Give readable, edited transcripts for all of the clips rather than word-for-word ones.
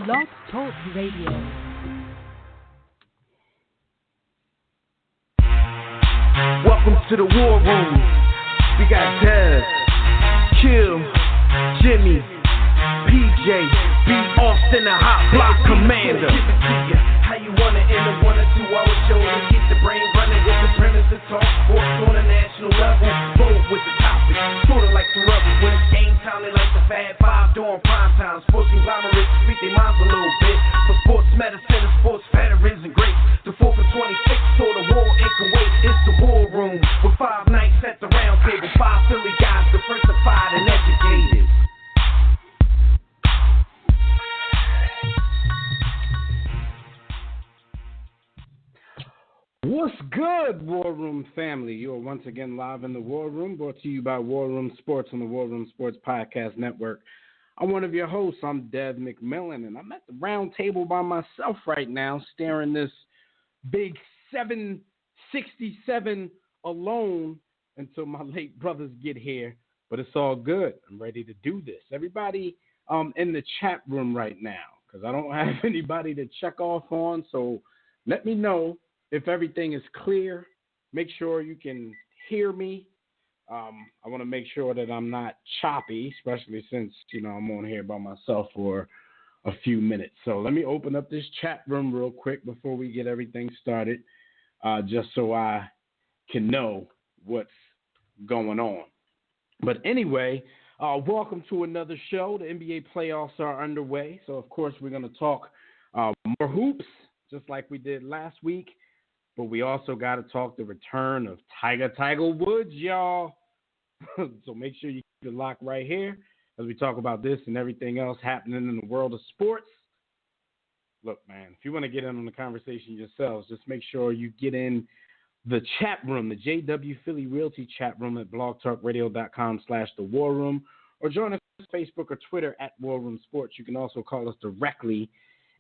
Blog Talk Radio. Welcome to the War Room. We got Dev, Kill, Jimmy, PJ, B. Austin, the Hot Block Commander. How you want it in a 1 or 2 hour show to keep the brain running with the premise to talk sports on a national level. Bold with the topic, sorta like the rebels. When it's game time, they like the Fab Five during prime time. Sports conglomerates speak their minds a little bit. For sports medicine and sports veterans and greats. The 4th and 26th, so the war in Kuwait. It's the War Room with 5 nights at the round table. 5 Philly guys, diversified and educated. What's good, War Room family? You are once again live in the War Room, brought to you by War Room Sports on the War Room Sports Podcast Network. I'm one of your hosts. I'm Dev McMillan, and I'm at the round table by myself right now, staring this big 767 alone until my late brothers get here. But it's all good. I'm ready to do this. Everybody in the chat room right now, because I don't have anybody to check off on, so let me know if everything is clear. Make sure you can hear me. I want to make sure that I'm not choppy, especially since, I'm on here by myself for a few minutes. So let me open up this chat room real quick before we get everything started, just so I can know what's going on. But anyway, welcome to another show. The NBA playoffs are underway. So, of course, we're going to talk more hoops, just like we did last week. But we also got to talk the return of Tiger Woods, y'all. So make sure you keep it locked right here as we talk about this and everything else happening in the world of sports. Look, man, if you want to get in on the conversation yourselves, just make sure you get in the chat room, the JW Philly Realty chat room at blogtalkradio.com/the War Room, or join us on Facebook or Twitter at War Room Sports. You can also call us directly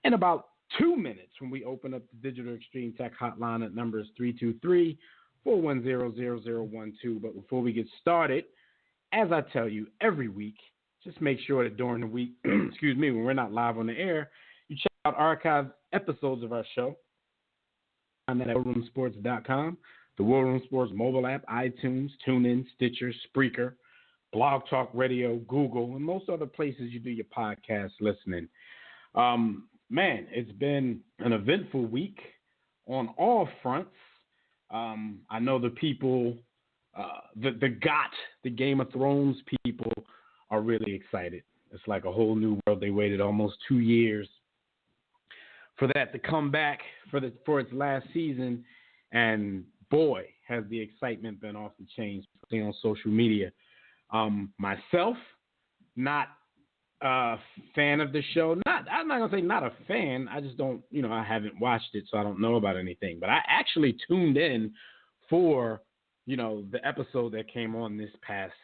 in about 2 minutes when we open up the Digital Extreme Tech hotline at numbers 323-410-0012. But before we get started, as I tell you every week, just make sure that during the week, when we're not live on the air, you check out archived episodes of our show. I'm at warroomsports.com, the War Room Sports mobile app, iTunes, TuneIn, Stitcher, Spreaker, Blog Talk Radio, Google, and most other places you do your podcast listening. Man, it's been an eventful week on all fronts. I know the people, the Game of Thrones people are really excited. It's like a whole new world. They waited almost 2 years for that to come back for its last season. And boy, has the excitement been off the chain on social media. Myself, not fan of the show. I'm not gonna say not a fan. I just don't, I haven't watched it, so I don't know about anything. But I actually tuned in for, the episode that came on this past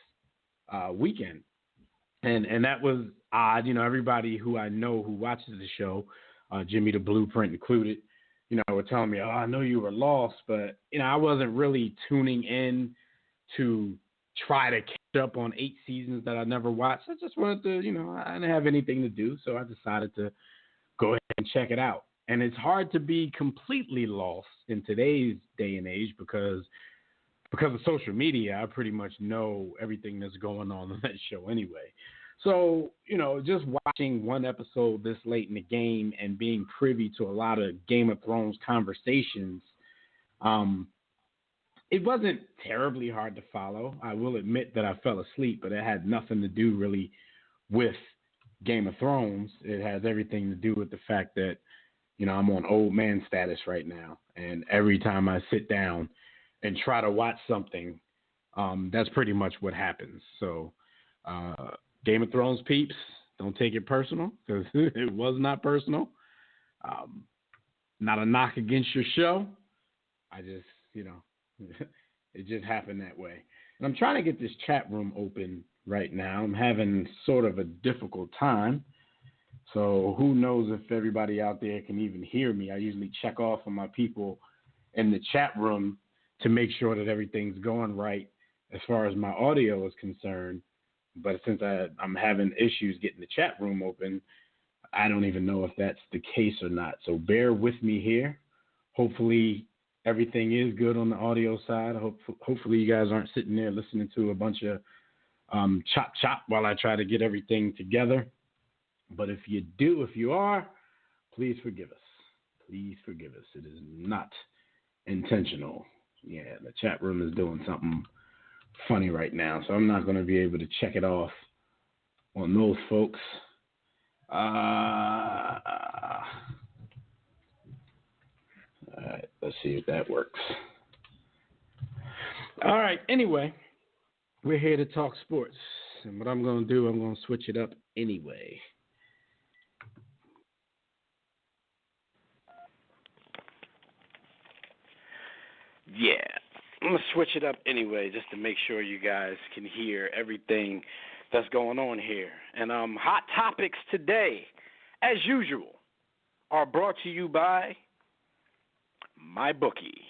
weekend, and that was odd. Everybody who I know who watches the show, Jimmy the Blueprint included, were telling me, "Oh, I know you were lost," but I wasn't really tuning in to try to catch up on 8 seasons that I never watched. I just wanted to, I didn't have anything to do, so I decided to go ahead and check it out. And it's hard to be completely lost in today's day and age because of social media. I pretty much know everything that's going on that show anyway. So, just watching one episode this late in the game and being privy to a lot of Game of Thrones conversations, it wasn't terribly hard to follow. I will admit that I fell asleep, but it had nothing to do really with Game of Thrones. It has everything to do with the fact that, I'm on old man status right now. And every time I sit down and try to watch something, that's pretty much what happens. So Game of Thrones peeps, don't take it personal, because it was not personal. Not a knock against your show. I just, it just happened that way. And I'm trying to get this chat room open right now. I'm having sort of a difficult time. So who knows if everybody out there can even hear me. I usually check off on my people in the chat room to make sure that everything's going right as far as my audio is concerned. But since I'm having issues getting the chat room open, I don't even know if that's the case or not. So bear with me here. Hopefully everything is good on the audio side. Hopefully you guys aren't sitting there listening to a bunch of chop while I try to get everything together. But if you are, please forgive us. Please forgive us. It is not intentional. Yeah, the chat room is doing something funny right now, so I'm not going to be able to check it off on those folks. All right, let's see if that works. All right, anyway, we're here to talk sports, and what I'm going to do, I'm going to switch it up anyway. Yeah, I'm going to switch it up anyway just to make sure you guys can hear everything that's going on here. And hot topics today, as usual, are brought to you by MyBookie.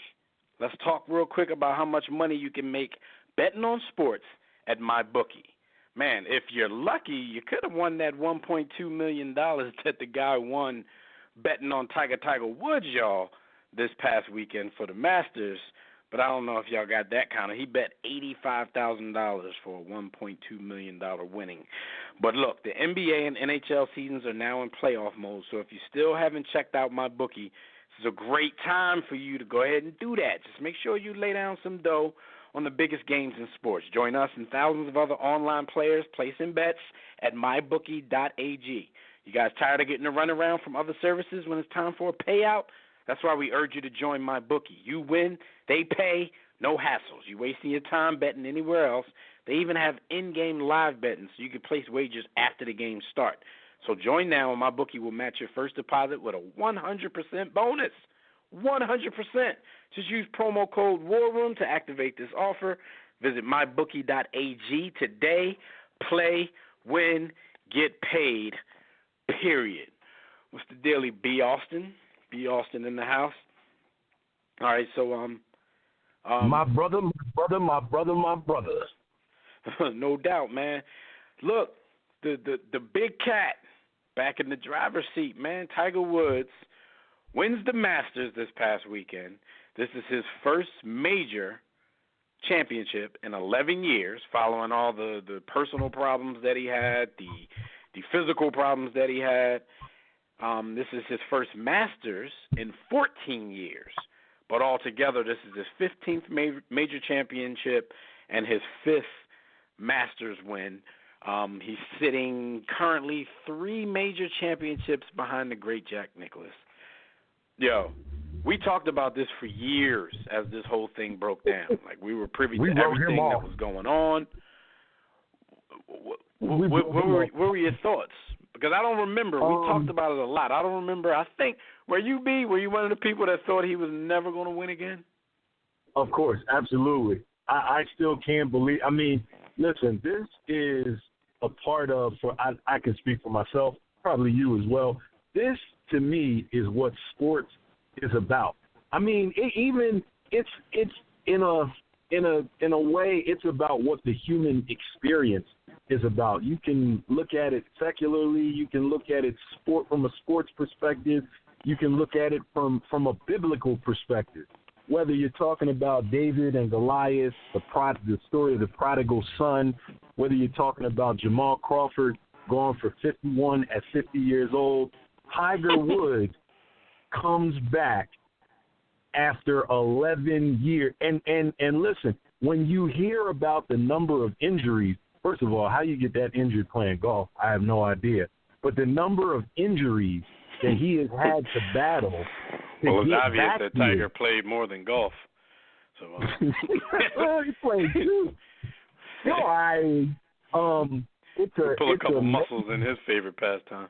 Let's talk real quick about how much money you can make betting on sports at MyBookie. Man, if you're lucky, you could have won that $1.2 million that the guy won betting on Tiger Woods, y'all, this past weekend for the Masters. But I don't know if y'all got that kind of. He bet $85,000 for a $1.2 million winning. But look, the NBA and NHL seasons are now in playoff mode, so if you still haven't checked out MyBookie, this is a great time for you to go ahead and do that. Just make sure you lay down some dough on the biggest games in sports. Join us and thousands of other online players placing bets at mybookie.ag. You guys tired of getting a runaround from other services when it's time for a payout? That's why we urge you to join MyBookie. You win, they pay, no hassles. You wasting your time betting anywhere else. They even have in-game live betting, so you can place wagers after the game start. So join now, and MyBookie will match your first deposit with a 100% bonus. 100%. Just use promo code WARROOM to activate this offer. Visit mybookie.ag today. Play, win, get paid, period. What's the dealie, B. Austin? B. Austin in the house. All right, so my brother. No doubt, man. Look, the big cat back in the driver's seat, man. Tiger Woods wins the Masters this past weekend. This is his first major championship in 11 years, following all the personal problems that he had, the physical problems that he had. This is his first Masters in 14 years. But altogether, this is his 15th major championship and his 5th Masters win. He's sitting currently 3 major championships behind the great Jack Nicklaus. Yo, we talked about this for years as this whole thing broke down. Like, we were privy to everything that was going on. What were your thoughts? Because I don't remember. We talked about it a lot. I don't remember. I think, were you one of the people that thought he was never going to win again? Of course, absolutely. I still can't believe. I mean, listen, this is a part of, I can speak for myself, probably you as well. This, to me, is what sports is about. I mean, it's in a way, it's about what the human experience is about. You can look at it secularly. You can look at it from a sports perspective. You can look at it from a biblical perspective. Whether you're talking about David and Goliath, the story of the prodigal son, whether you're talking about Jamal Crawford going for 51 at 50 years old, Tiger Woods comes back after 11 years. And listen, when you hear about the number of injuries, first of all, how you get that injured playing golf, I have no idea. But the number of injuries that he has had to battle. Well, it's obvious that Tiger played more than golf. So he played too. Pull a couple muscles in his favorite pastime.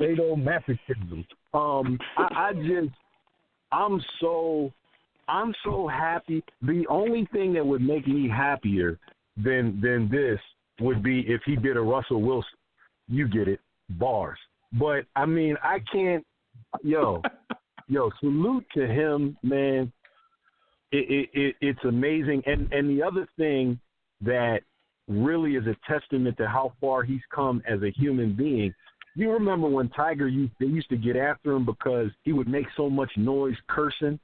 Sadomasochism. I'm so happy. The only thing that would make me happier than this would be if he did a Russell Wilson. You get it, bars. But I mean, I can't. Yo, salute to him, man. It's amazing. And the other thing that really is a testament to how far he's come as a human being. You remember when Tiger, they used to get after him because he would make so much noise cursing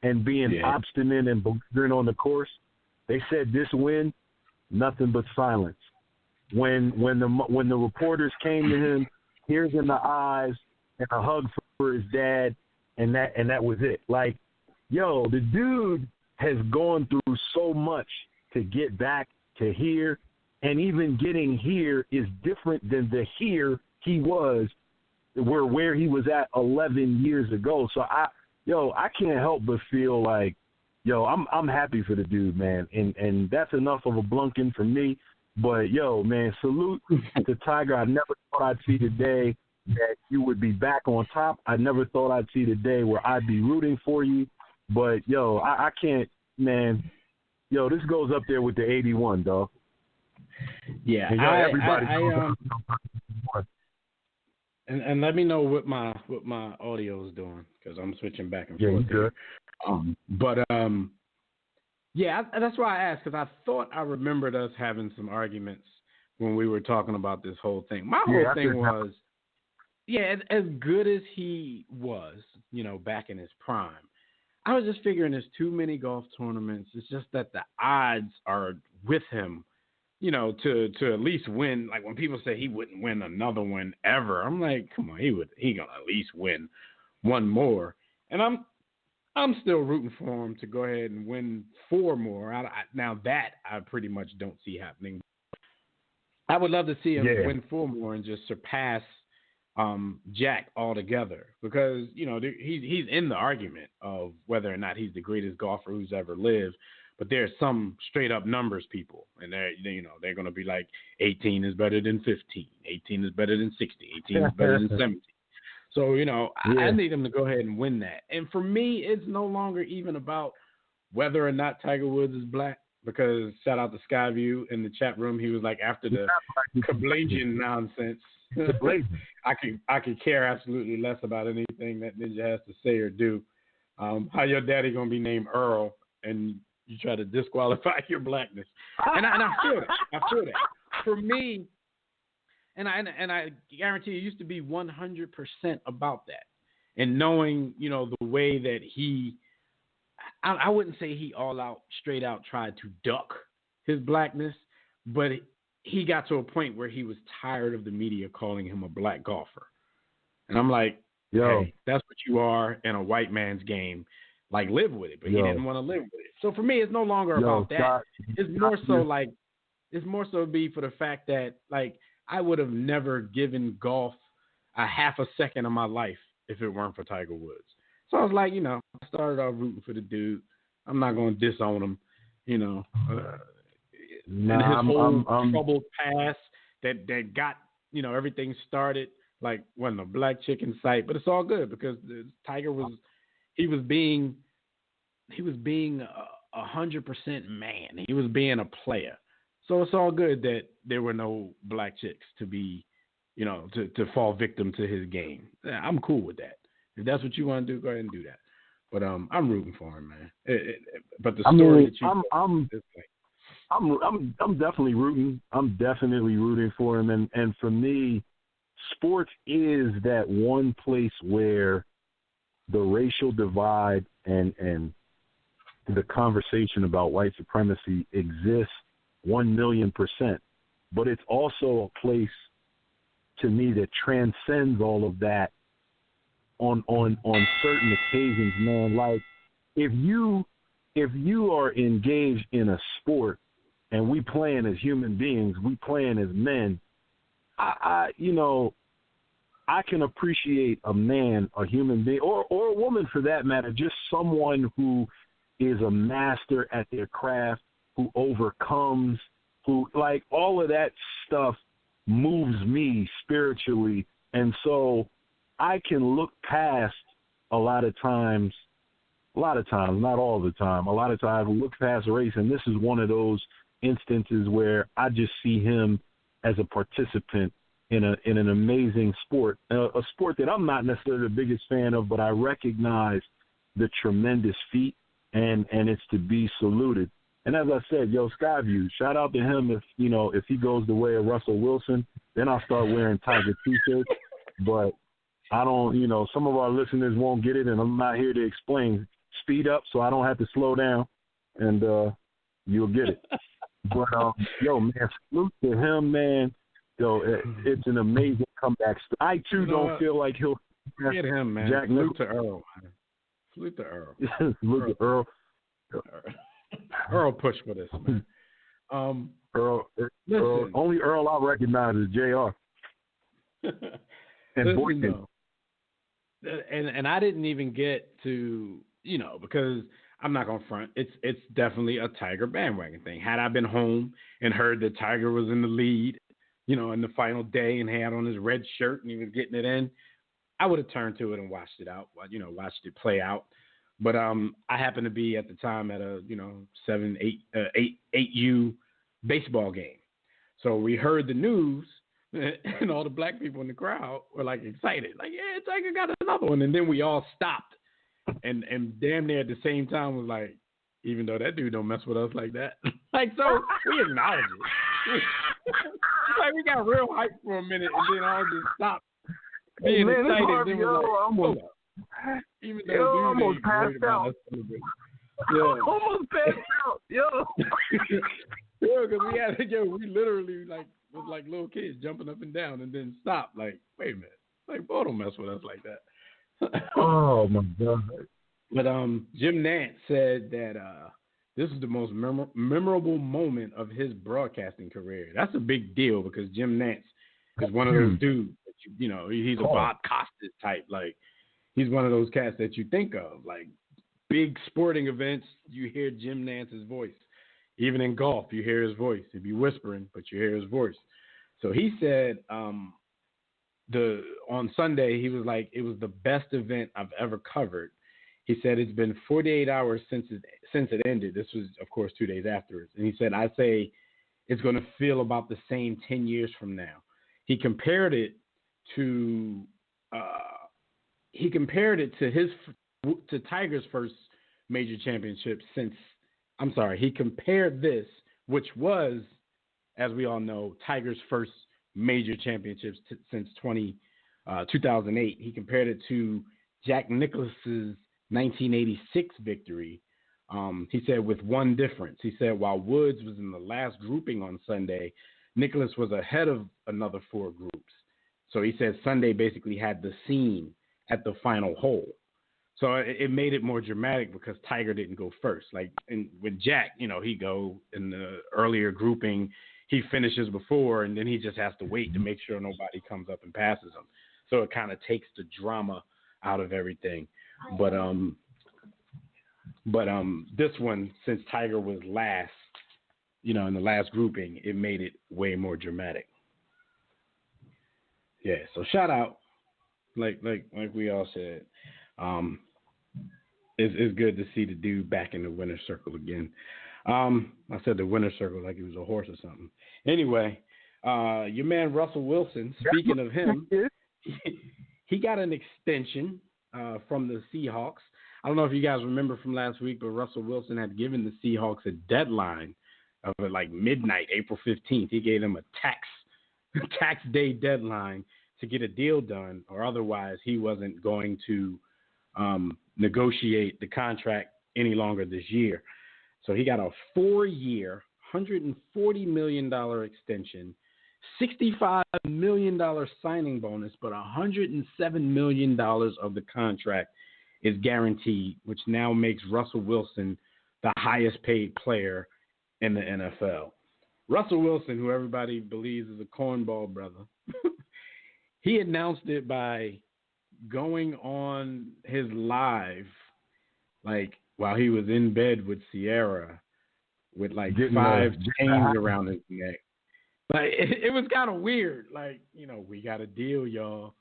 and being obstinate and belligerent on the course? They said this win, nothing but silence. When the reporters came to him, tears in the eyes and a hug for his dad, and that was it. Like, yo, the dude has gone through so much to get back to here, and even getting here is different than the here he was, where he was at 11 years ago. So I can't help but feel like, I'm happy for the dude, man, and that's enough of a blunking for me. But man, salute to Tiger. I never thought I'd see the day that you would be back on top. I never thought I'd see the day where I'd be rooting for you. But I can't, man. This goes up there with the 81, dog. Yeah, everybody. And let me know what my audio is doing, because I'm switching back and forth. Good. That's why I asked, because I thought I remembered us having some arguments when we were talking about this whole thing. My whole thing was, as good as he was, back in his prime, I was just figuring there's too many golf tournaments. It's just that the odds are with him, to at least win. Like when people say he wouldn't win another one ever, I'm like, come on, he gonna at least win one more. And I'm still rooting for him to go ahead and win 4 more. Now that I pretty much don't see happening. I would love to see him win 4 more and just surpass Jack altogether, because he's in the argument of whether or not he's the greatest golfer who's ever lived. But there's some straight up numbers people, and they're going to be like 18 is better than 15, 18 is better than 60, 18 is better than 70. So, I need him to go ahead and win that. And for me, it's no longer even about whether or not Tiger Woods is black, because shout out to Skyview in the chat room. He was like, after the Kablasian nonsense, I could care absolutely less about anything that Ninja has to say or do. How your daddy going to be named Earl and you try to disqualify your blackness. And I feel that. I feel that. For me, and I guarantee it used to be 100% about that. And knowing, the way that I wouldn't say he straight out tried to duck his blackness, but he got to a point where he was tired of the media calling him a black golfer. And I'm like, hey, that's what you are in a white man's game. Like, live with it. But he didn't want to live with it. So for me, it's no longer about that. It's more so be for the fact that, like, I would have never given golf a half a second of my life if it weren't for Tiger Woods. So I was like, I started off rooting for the dude. I'm not going to disown him, and his whole troubled past that got, everything started, like, wasn't a black chick in sight, but it's all good because Tiger was being 100% man. He was being a player. So it's all good that there were no black chicks to be, to fall victim to his game. I'm cool with that. If that's what you want to do, go ahead and do that. But I'm rooting for him, man. But the story that you I'm definitely rooting. I'm definitely rooting for him. And for me, sports is that one place where the racial divide and the conversation about white supremacy exists 1,000,000%. But it's also a place to me that transcends all of that on certain occasions, man. Like if you are engaged in a sport and we playing as human beings, we playing as men, I can appreciate a man, a human being, or a woman for that matter, just someone who is a master at their craft, who overcomes, who, like, all of that stuff moves me spiritually. And so I can look past a lot of times, not all the time, a lot of times look past race. And this is one of those instances where I just see him as a participant in an amazing sport, a sport that I'm not necessarily the biggest fan of, but I recognize the tremendous feat, and it's to be saluted. And as I said, Skyview, shout out to him if he goes the way of Russell Wilson, then I'll start wearing Tiger T-shirts. But I don't, some of our listeners won't get it, and I'm not here to explain. Speed up so I don't have to slow down, and you'll get it. But, man, salute to him, man. It's an amazing comeback. I, too, don't feel like he'll get him, man. Jack Salute to Earl, man. Salute to Earl. Salute to Earl. Earl push for this, man. Earl, only Earl I recognize is JR. And Boykin. And I didn't even get to, because I'm not gonna front. It's definitely a Tiger bandwagon thing. Had I been home and heard that Tiger was in the lead, in the final day and had on his red shirt and he was getting it in, I would have turned to it and watched it out. Watched it play out. But I happened to be at the time at a 8U baseball game, so we heard the news, and all the black people in the crowd were like excited, like, yeah, Tiger got another one, and then we all stopped, and damn near at the same time was like, even though that dude don't mess with us like that, like, so we acknowledge it. Like, we got real hype for a minute, and then all just stopped being excited. Then we're like, even though I almost passed out. Almost passed out, yo. Yeah, because we literally was like little kids jumping up and down, and then stopped. Like, wait a minute, like, boy, don't mess with us like that. Oh my God. But Jim Nantz said that this is the most memorable moment of his broadcasting career. That's a big deal because Jim Nantz is one of those dudes that he's a Bob Costas type. Like, he's one of those cats that you think of, like big sporting events. You hear Jim Nantz's voice. Even in golf, you hear his voice. He'd be whispering, but you hear his voice. So he said on Sunday, he was like, it was the best event I've ever covered. He said it's been 48 hours since it ended. This was, of course, 2 days afterwards. And he said, I say it's going to feel about the same 10 years from now. He compared it to Tiger's first major championship he compared this, which was, as we all know, Tiger's first major championships since 2008. He compared it to Jack Nicklaus's 1986 victory. He said with one difference. He said while Woods was in the last grouping on Sunday, Nicklaus was ahead of another four groups. So he said Sunday basically had the scene at the final hole. So it made it more dramatic because Tiger didn't go first. Like with Jack, he go in the earlier grouping, he finishes before, and then he just has to wait to make sure nobody comes up and passes him. So it kind of takes the drama out of everything. But this one, since Tiger was last, in the last grouping, it made it way more dramatic. Yeah. So shout out, like we all said. It's good to see the dude back in the winner's circle again. I said the winner's circle like he was a horse or something. Anyway, your man Russell Wilson, speaking of him, he got an extension from the Seahawks. I don't know if you guys remember from last week, but Russell Wilson had given the Seahawks a deadline of like midnight, April 15th. He gave them a tax day deadline to get a deal done, or otherwise he wasn't going to negotiate the contract any longer this year. So he got a 4-year, $140 million extension, $65 million signing bonus, but $107 million of the contract is guaranteed, which now makes Russell Wilson the highest paid player in the NFL. Russell Wilson, who everybody believes is a cornball brother, he announced it by going on his live, like while he was in bed with Sierra, with like 5 chains around his neck. Like it was kind of weird. Like, we got a deal, y'all.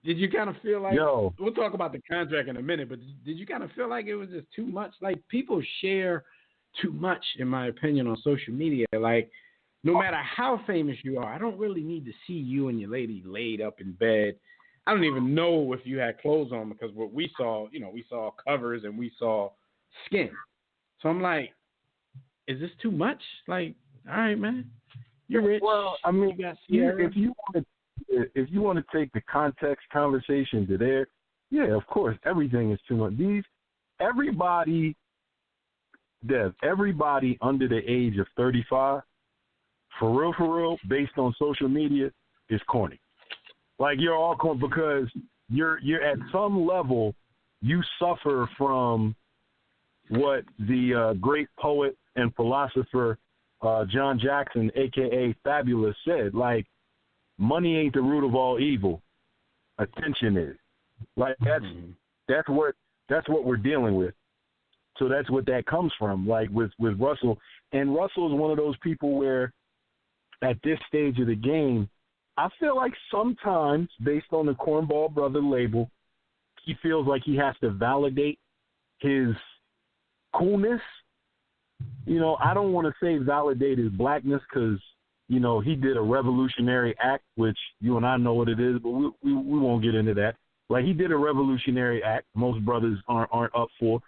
Did you kind of feel like? We'll talk about the contract in a minute, but did you kind of feel like it was just too much? Like, people share too much, in my opinion, on social media. Like, no matter how famous you are, I don't really need to see you and your lady laid up in bed. I don't even know if you had clothes on, because what we saw, we saw covers and we saw skin. So I'm like, is this too much? Like, all right, man, you're rich. Well, I mean, you got Sierra. if you want to take the context conversation to there, yeah, of course, everything is too much. Everybody under the age of 35, for real, based on social media, is corny. Like, you're all corny because you're at some level, you suffer from what the great poet and philosopher John Jackson, a.k.a. Fabulous, said. Like, money ain't the root of all evil. Attention is. Like, that's what we're dealing with. So that's what that comes from, like, with Russell. And Russell is one of those people where at this stage of the game, I feel like sometimes, based on the Cornball Brother label, he feels like he has to validate his coolness. You know, I don't want to say validate his blackness because, you know, he did a revolutionary act, which you and I know what it is, but we won't get into that. Like, he did a revolutionary act most brothers aren't up for,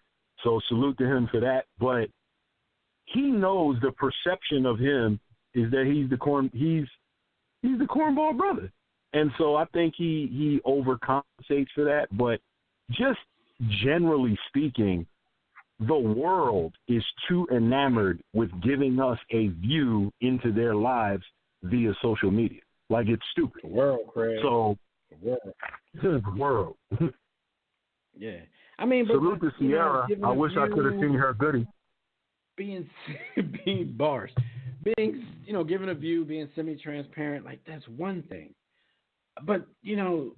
so salute to him for that. But he knows the perception of him is that he's the Cornball Brother. And so I think he overcompensates for that. But just generally speaking, the world is too enamored with giving us a view into their lives via social media. Like, it's stupid. The world, Craig. So, the world. Yeah. I mean, but, salute to Sierra. I wish I could have seen her goodie. Being bars. Being, you know, giving a view, being semi-transparent, like, that's one thing. But, you know,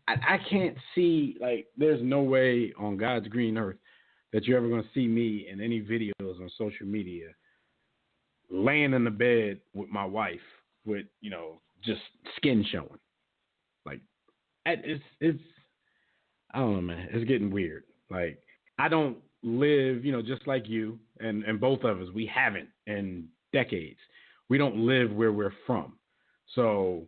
I can't see, like, there's no way on God's green earth that you're ever going to see me in any videos on social media laying in the bed with my wife with, you know, just skin showing. Like, it's I don't know, man. It's getting weird. Like, I don't live, you know, just like you and both of us, we haven't in decades. We don't live where we're from. So,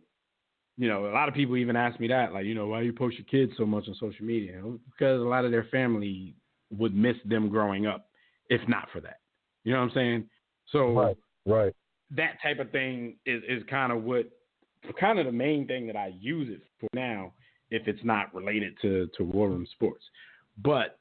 you know, a lot of people even ask me that, like, you know, why do you post your kids so much on social media? Because a lot of their family would miss them growing up if not for that. You know what I'm saying? So right. That type of thing is kind of the main thing that I use it for now, if it's not related to War Room Sports. But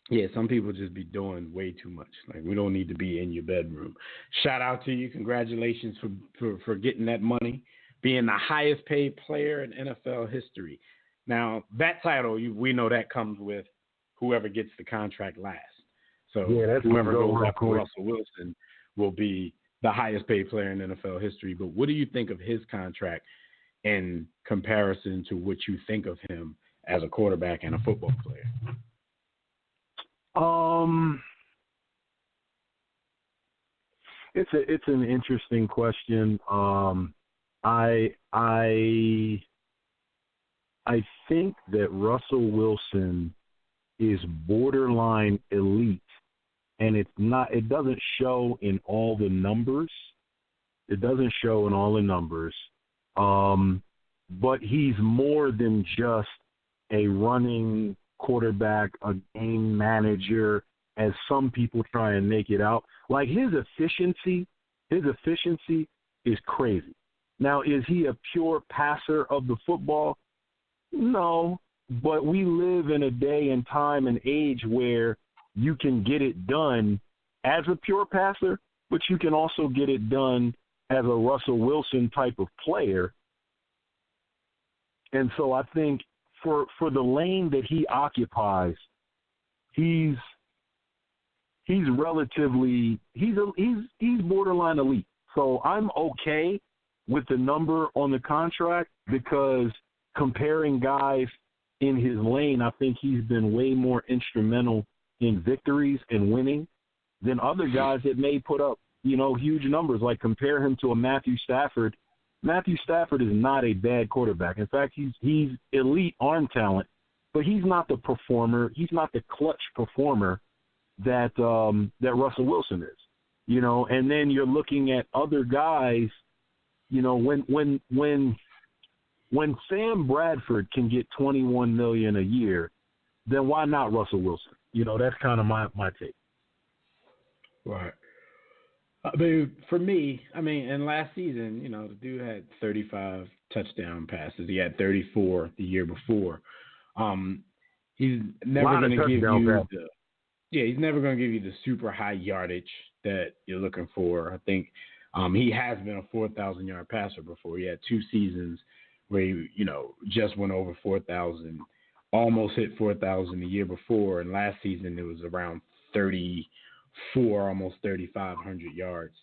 yeah, some people just be doing way too much. Like, we don't need to be in your bedroom. Shout out to you. Congratulations for getting that money, being the highest paid player in NFL history. Now, that title, we know that comes with whoever gets the contract last. So yeah, whoever goes after Russell Wilson will be the highest paid player in NFL history. But what do you think of his contract in comparison to what you think of him as a quarterback and a football player? It's an interesting question. I think that Russell Wilson is borderline elite, and it doesn't show in all the numbers. But he's more than just a running quarterback, a game manager, as some people try and make it out. Like, his efficiency is crazy. Now, is he a pure passer of the football? No, but we live in a day and time and age where you can get it done as a pure passer, but you can also get it done as a Russell Wilson type of player. And so I think for the lane that he occupies, he's relatively he's borderline elite. So I'm okay with the number on the contract, because comparing guys in his lane, I think he's been way more instrumental in victories and winning than other guys that may put up, you know, huge numbers. Like, compare him to a Matthew Stafford. Matthew Stafford is not a bad quarterback. In fact, he's elite arm talent, but he's not the performer. He's not the clutch performer that Russell Wilson is. You know, and then you're looking at other guys. You know, when Sam Bradford can get $21 million a year, then why not Russell Wilson? You know, that's kind of my take. Right. But for me, and last season, the dude had 35 touchdown passes. He had 34 the year before. He's never going to give you he's never going to give you the super high yardage that you're looking for. I think he has been a 4,000 yard passer before. He had 2 seasons where he, just went over 4,000, almost hit 4,000 the year before, and last season it was around 34, almost 3,500 yards,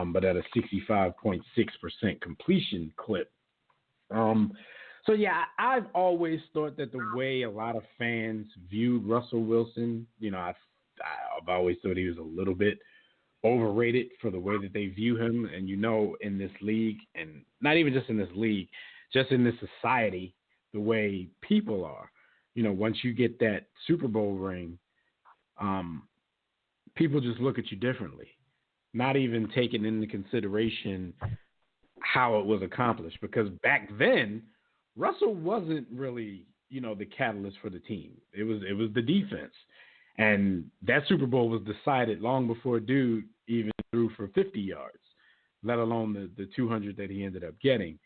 but at a 65.6% completion clip. So, yeah, I've always thought that the way a lot of fans viewed Russell Wilson, I've always thought he was a little bit overrated for the way that they view him. And, in this league, and not even just in this league, just in this society, the way people are, once you get that Super Bowl ring, people just look at you differently, not even taking into consideration how it was accomplished. Because back then, Russell wasn't really, the catalyst for the team. It was the defense. And that Super Bowl was decided long before dude even threw for 50 yards, let alone the 200 that he ended up getting.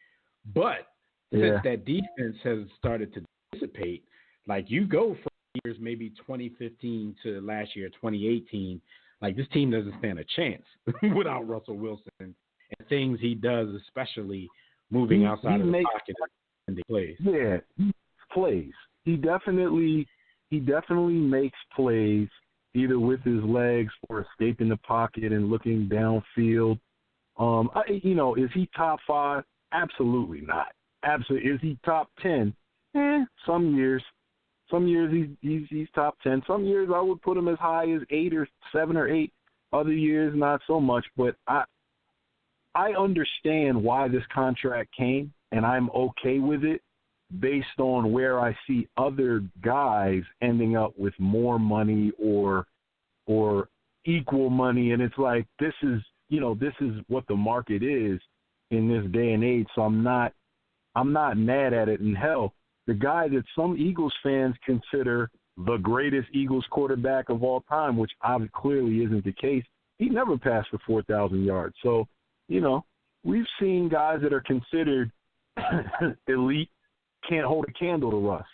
But since that defense has started to dissipate, like you go from years maybe 2015 to last year, 2018, like this team doesn't stand a chance without Russell Wilson and things he does, especially moving outside of the pocket and the plays. Yeah, he plays. He definitely makes plays either with his legs or escaping the pocket and looking downfield. Is he top 5? Absolutely not. Absolutely. Is he top 10? Some years. Some years he's top 10. Some years I would put him as high as 8 or 7 or 8. Other years not so much. But I understand why this contract came, and I'm okay with it based on where I see other guys ending up with more money or equal money. And it's like, this is what the market is in this day and age. So I'm not mad at it. And hell, the guy that some Eagles fans consider the greatest Eagles quarterback of all time, which clearly isn't the case, he never passed for 4,000 yards. So, we've seen guys that are considered elite can't hold a candle to Russ.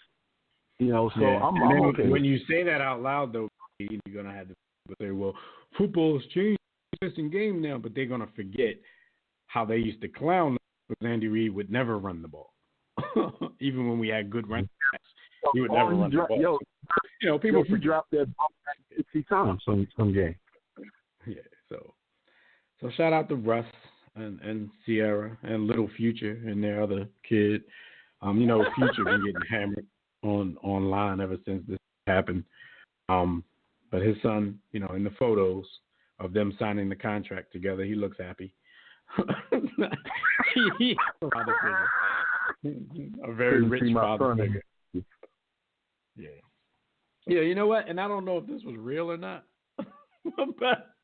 I'm okay. When you say that out loud, though, you're going to have to say, well, football's changed. It's in game now, but they're going to forget how they used to clown them because Andy Reid would never run the ball. Even when we had good running backs, he would never run the ball. People dropped that ball 60 times some game. Yeah, so shout out to Russ and Sierra and Little Future and their other kid. Future been getting hammered online ever since this happened. But his son, in the photos of them signing the contract together, he looks happy. He a very rich father figure. Yeah. Yeah, you know what? And I don't know if this was real or not, but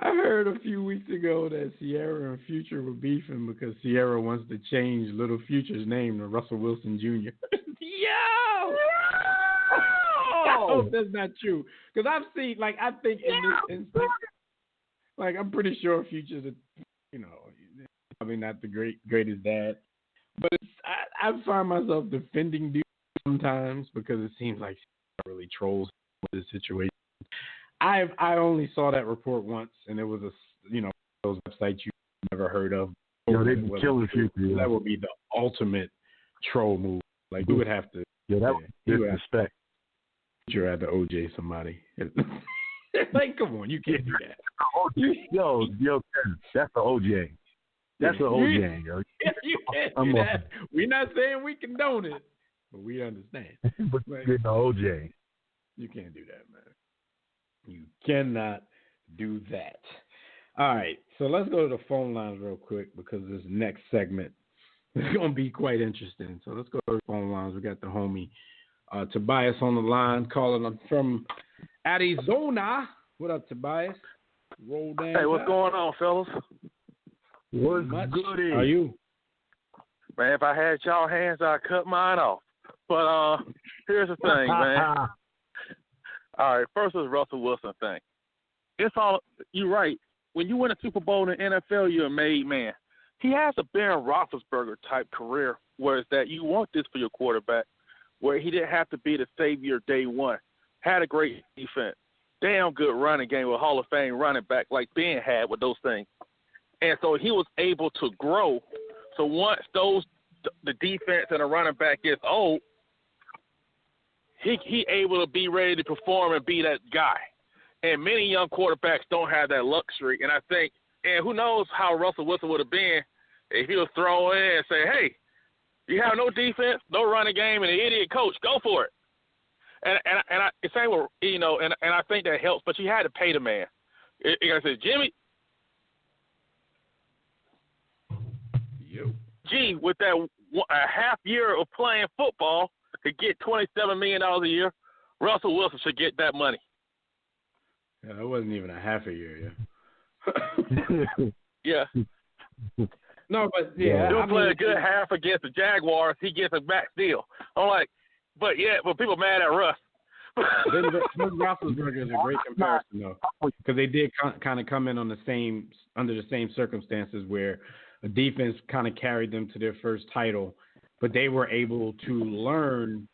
I heard a few weeks ago that Sierra and Future were beefing because Sierra wants to change Little Future's name to Russell Wilson Jr. Yo! No, that's not true. Because I've seen, I think in this instance, I'm pretty sure Future's, probably not the greatest dad. But I find myself defending dudes sometimes because it seems like he really trolls with this situation. I only saw that report once, and it was those websites you never heard of. They'd be killing Future. That would be the ultimate troll move. Like, we would have to. Yeah, that was disrespect. Future had to OJ somebody. Come on, you can't do that. Yo, that's the OJ. That's the OJ, yo. You can't do that. We're not saying we condone it, but we understand. But you get the OJ. You can't do that, man. You cannot do that. All right, so let's go to the phone lines real quick because this next segment is going to be quite interesting. So let's go to the phone lines. We got the homie Tobias on the line calling from Arizona. What up, Tobias? Roll down. Hey, what's going on, fellas? What's good? How are you? Man, if I had y'all hands, I'd cut mine off. But here's the thing, man. All right, first is Russell Wilson thing. it's all you're right. When you win a Super Bowl in the NFL, you're a made man. He has a Ben Roethlisberger type career, where it's that you want this for your quarterback, where he didn't have to be the savior day one. Had a great defense, damn good running game with Hall of Fame running back like Ben had with those things, and so he was able to grow. So once the defense and the running back gets old, he able to be ready to perform and be that guy. And many young quarterbacks don't have that luxury. And I think, and who knows how Russell Wilson would have been if he was thrown in and say, hey, you have no defense, no running game, and an idiot coach, go for it. And I say, well, you know, and I think that helps. But you had to pay the man. Like I said, Jimmy, gee, with that a half year of playing football to get $27 million a year, Russell Wilson should get that money. Yeah, that wasn't even a half a year, yeah. No, but yeah, he'll play a good half against the Jaguars. He gets a back deal. I'm like, but people mad at Russ. Ben Roethlisberger is a great comparison though, because they did kind of come in under the same circumstances where a defense kind of carried them to their first title, but they were able to learn,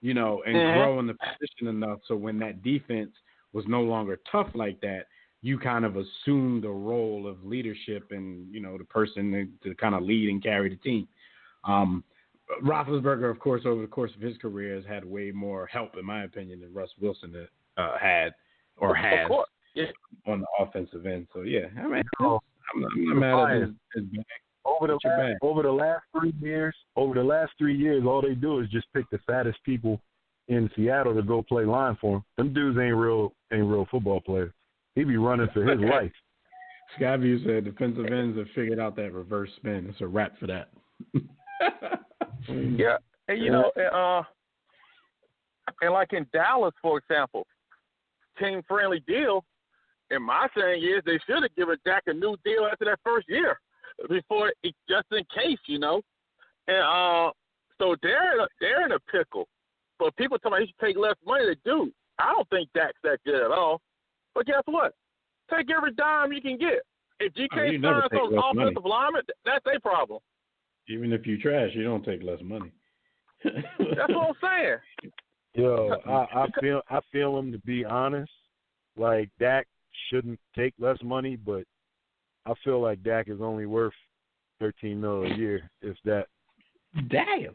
you know, and grow in the position enough so when that defense was no longer tough like that, you kind of assumed the role of leadership and, you know, the person to kind of lead and carry the team. Roethlisberger, of course, over the course of his career has had way more help, in my opinion, than Russ Wilson had or has on the offensive end. So, yeah, I mean, I'm not mad at his back. Over the last 3 years, all they do is just pick the fattest people in Seattle to go play line for him. Them dudes ain't real football players. He be running for his life. Skyview said defensive ends have figured out that reverse spin. It's a wrap for that. Yeah, and you know, and like in Dallas, for example, team-friendly deal. And my saying is they should have given Dak a new deal after that first year, before just in case, you know. And so they're in a pickle. But people tell me he should take less money. They do. I don't think Dak's that good at all. But guess what? Take every dime you can get. If you can't sign those offensive linemen, that's their problem. Even if you trash, you don't take less money. That's what I'm saying. Yo, I feel him, to be honest. Like, Dak shouldn't take less money, but I feel like Dak is only worth $13 million a year, if that. Damn.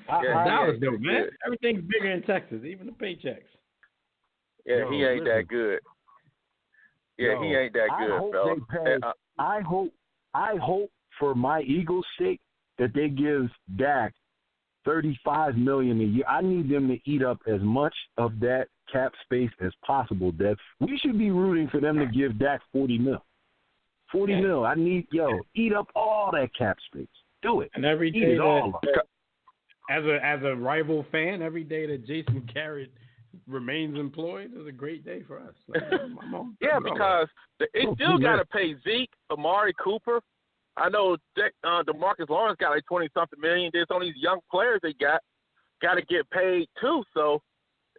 Dallas, though, man. Everything's bigger in Texas, even the paychecks. Yeah, he ain't that good. Yeah, he ain't that good, fella. I hope for my Eagles' sake that they give Dak $35 million a year. I need them to eat up as much of that cap space as possible, Dev. We should be rooting for them to give Dak $40 million. $40 million. I need, eat up all that cap space. Do it. And every day as a rival fan, every day that Jason Garrett remains employed is a great day for us. Like, because it still got to pay Zeke, Amari Cooper. I know DeMarcus Lawrence got like 20-something million. There's all these young players they got to get paid too. So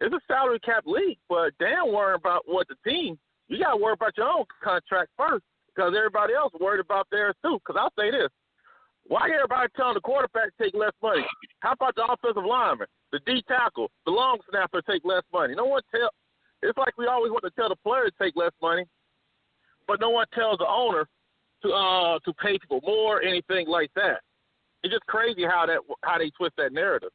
it's a salary cap league, but damn worry about what the team. You got to worry about your own contract first, because everybody else worried about theirs too. Because I'll say this. Why everybody telling the quarterback to take less money? How about the offensive lineman, the D tackle, the long snapper take less money? No one tell. It's like we always want to tell the players to take less money, but no one tells the owner to pay people more, anything like that. It's just crazy how they twist that narrative.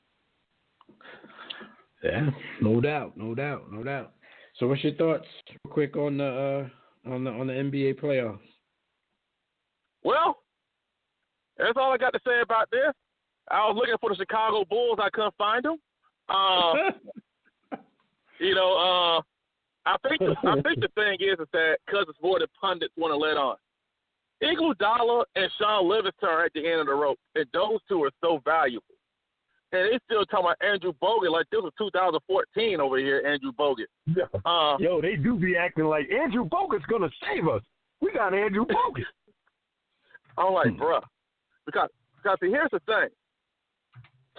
Yeah, no doubt. So, what's your thoughts, real quick, on the NBA playoffs? Well, that's all I got to say about this. I was looking for the Chicago Bulls. I couldn't find them. I think the thing is that because it's more than pundits want to let on. Iguodala and Sean Livingston are at the end of the rope, and those two are so valuable. And they still talking about Andrew Bogut like this was 2014 over here, Andrew Bogut. They do be acting like Andrew Bogut's going to save us. We got Andrew Bogut. I'm like, bruh. Because here's the thing.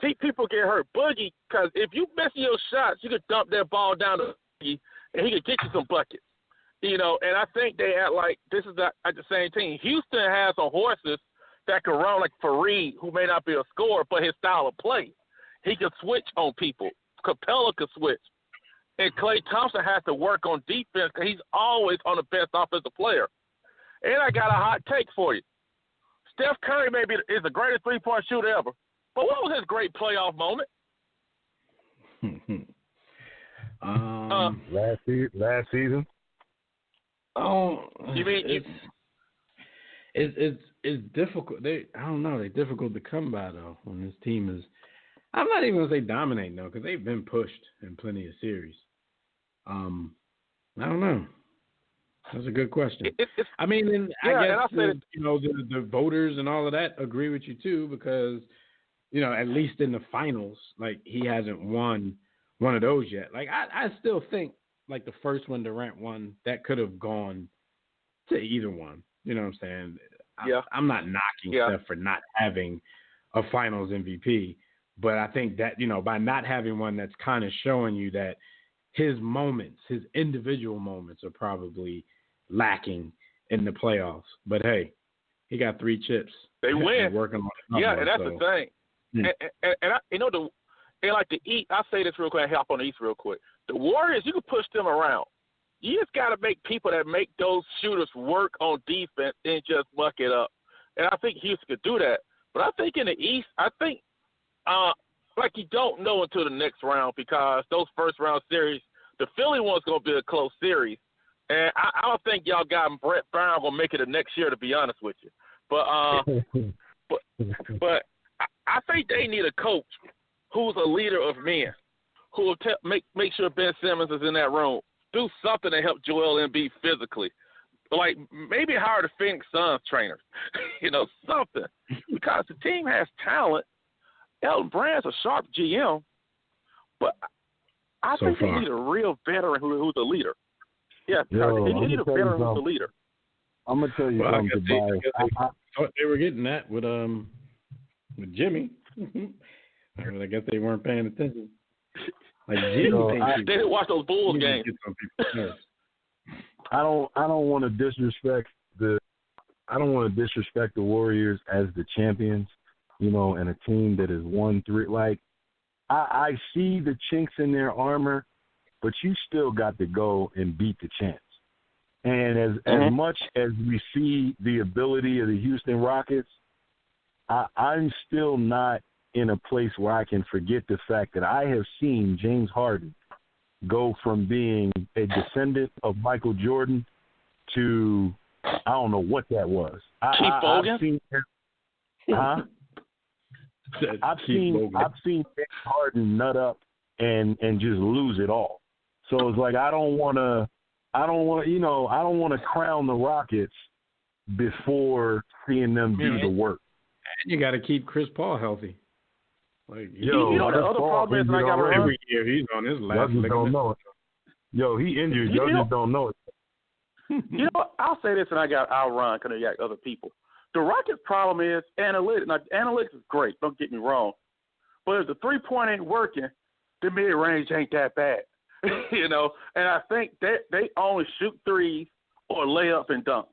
See, people get hurt. Boogie, because if you miss your shots, you could dump that ball down to Boogie, and he could get you some buckets. And I think they act like this is at the same team. Houston has some horses that can run like Fareed, who may not be a scorer, but his style of play. He can switch on people. Capella can switch. And Klay Thompson has to work on defense because he's always on the best offensive player. And I got a hot take for you. Steph Curry is the greatest three-point shooter ever. But what was his great playoff moment? Last season. Oh, you mean it's difficult. I don't know. They're difficult to come by though. When this team is, I'm not even gonna say dominating though, because they've been pushed in plenty of series. I don't know. That's a good question. I mean, I guess the voters and all of that agree with you too, because at least in the finals, like he hasn't won one of those yet. Like I still think like the first one Durant won, that could have gone to either one. You know what I'm saying? Yeah. I'm not knocking Steph for not having a Finals MVP, but I think that by not having one, that's kind of showing you that his individual moments are probably lacking in the playoffs. But hey, he got 3 chips. They win. Working on it. And that's the thing. And like the East, I'll say this real quick and hop on the East real quick. The Warriors, you can push them around. You just got to make people that make those shooters work on defense and just muck it up. And I think Houston could do that. But I think in the East, like you don't know until the next round, because those first round series, the Philly one's going to be a close series. And I don't think y'all got Brett Brown going to make it the next year, to be honest with you. But I think they need a coach who's a leader of men, who will make sure Ben Simmons is in that room. Do something to help Joel Embiid physically. Like maybe hire the Phoenix Suns trainers, something. Because the team has talent. Elton Brand's a sharp GM, but I think they need a real veteran who's a leader. Yeah, they need a veteran who's a leader. I'm gonna tell you something, Tobias. I thought they were getting that with Jimmy. I guess they weren't paying attention. Like Jimmy, they didn't watch those Bulls games. I don't want to disrespect the Warriors as the champions, and a team that has won 3. Like I see the chinks in their armor, but you still got to go and beat the champs. And as much as we see the ability of the Houston Rockets, I'm still not in a place where I can forget the fact that I have seen James Harden go from being a descendant of Michael Jordan to I don't know what that was. Keith Bogan? I've seen James Harden nut up and just lose it all. So it's like I don't want to crown the Rockets before seeing them do the work. And you got to keep Chris Paul healthy. Like, the other problem is, I got every year he's on his last leg. Don't know it. Yo, he injured. Y'all just don't know it. I'll say this, and I'll run because I got other people. The Rockets' problem is analytics. Now, analytics is great. Don't get me wrong, but if the 3-point ain't working, the mid range ain't that bad. And I think that they only shoot threes or lay up and dunk.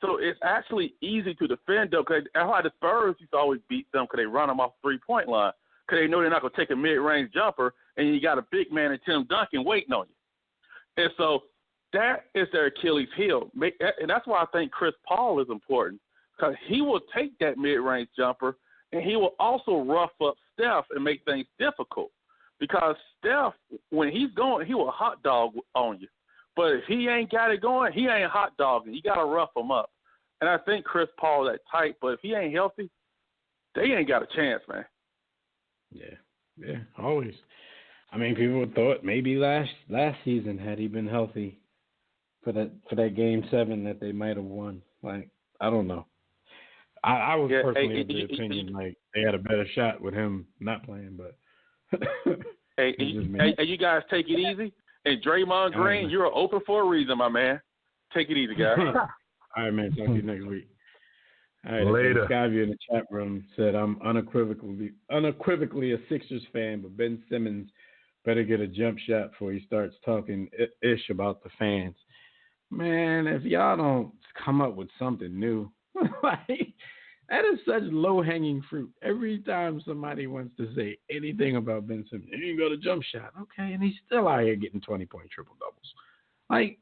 So it's actually easy to defend them, because that's why the Spurs used to always beat them, because they run them off 3-point line, because they know they're not going to take a mid-range jumper, and you got a big man in Tim Duncan waiting on you. And so that is their Achilles heel. And that's why I think Chris Paul is important, because he will take that mid-range jumper, and he will also rough up Steph and make things difficult. Because Steph, when he's going, he will hot dog on you. But if he ain't got it going, he ain't hot dogging. You got to rough him up. And I think Chris Paul that tight, but if he ain't healthy, they ain't got a chance, man. Yeah, always. I mean, people thought maybe last season, had he been healthy for that Game 7, that they might have won. Like, I don't know. I was personally of the opinion like they had a better shot with him not playing, but. Hey, you guys take it easy. And Draymond Green, you're open for a reason, my man. Take it easy, guys. All right, man. Talk to you next week. All right, later. Skyview in the chat room said, I'm unequivocally a Sixers fan, but Ben Simmons better get a jump shot before he starts talking ish about the fans. Man, if y'all don't come up with something new, like that is such low-hanging fruit. Every time somebody wants to say anything about Ben Simmons, he ain't got a jump shot. Okay, and he's still out here getting 20-point triple-doubles. Like,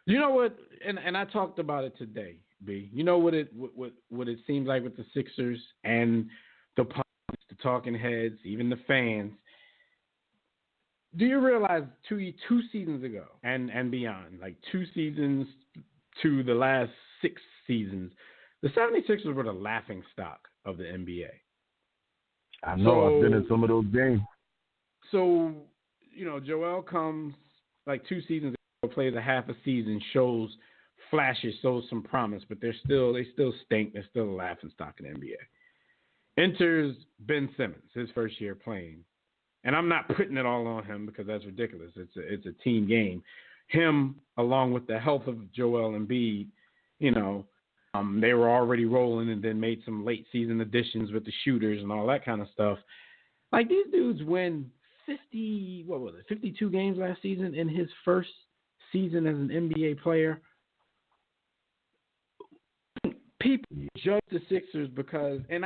you know what? And I talked about it today, B. You know what it seems like with the Sixers and the pundits, the talking heads, even the fans. Do you realize two seasons ago and beyond, like 2 seasons to the last 6 seasons, the 76ers were the laughing stock of the NBA. I know. I've been in some of those games. So, Joel comes like 2 seasons ago, plays a half a season, shows flashes, shows some promise, but they still stink. They're still a laughing stock in the NBA. Enters Ben Simmons, his first year playing. And I'm not putting it all on him because that's ridiculous. It's a team game. Him, along with the health of Joel Embiid, they were already rolling and then made some late season additions with the shooters and all that kind of stuff. Like, these dudes win 52 games last season in his first season as an NBA player. People judge the Sixers because, and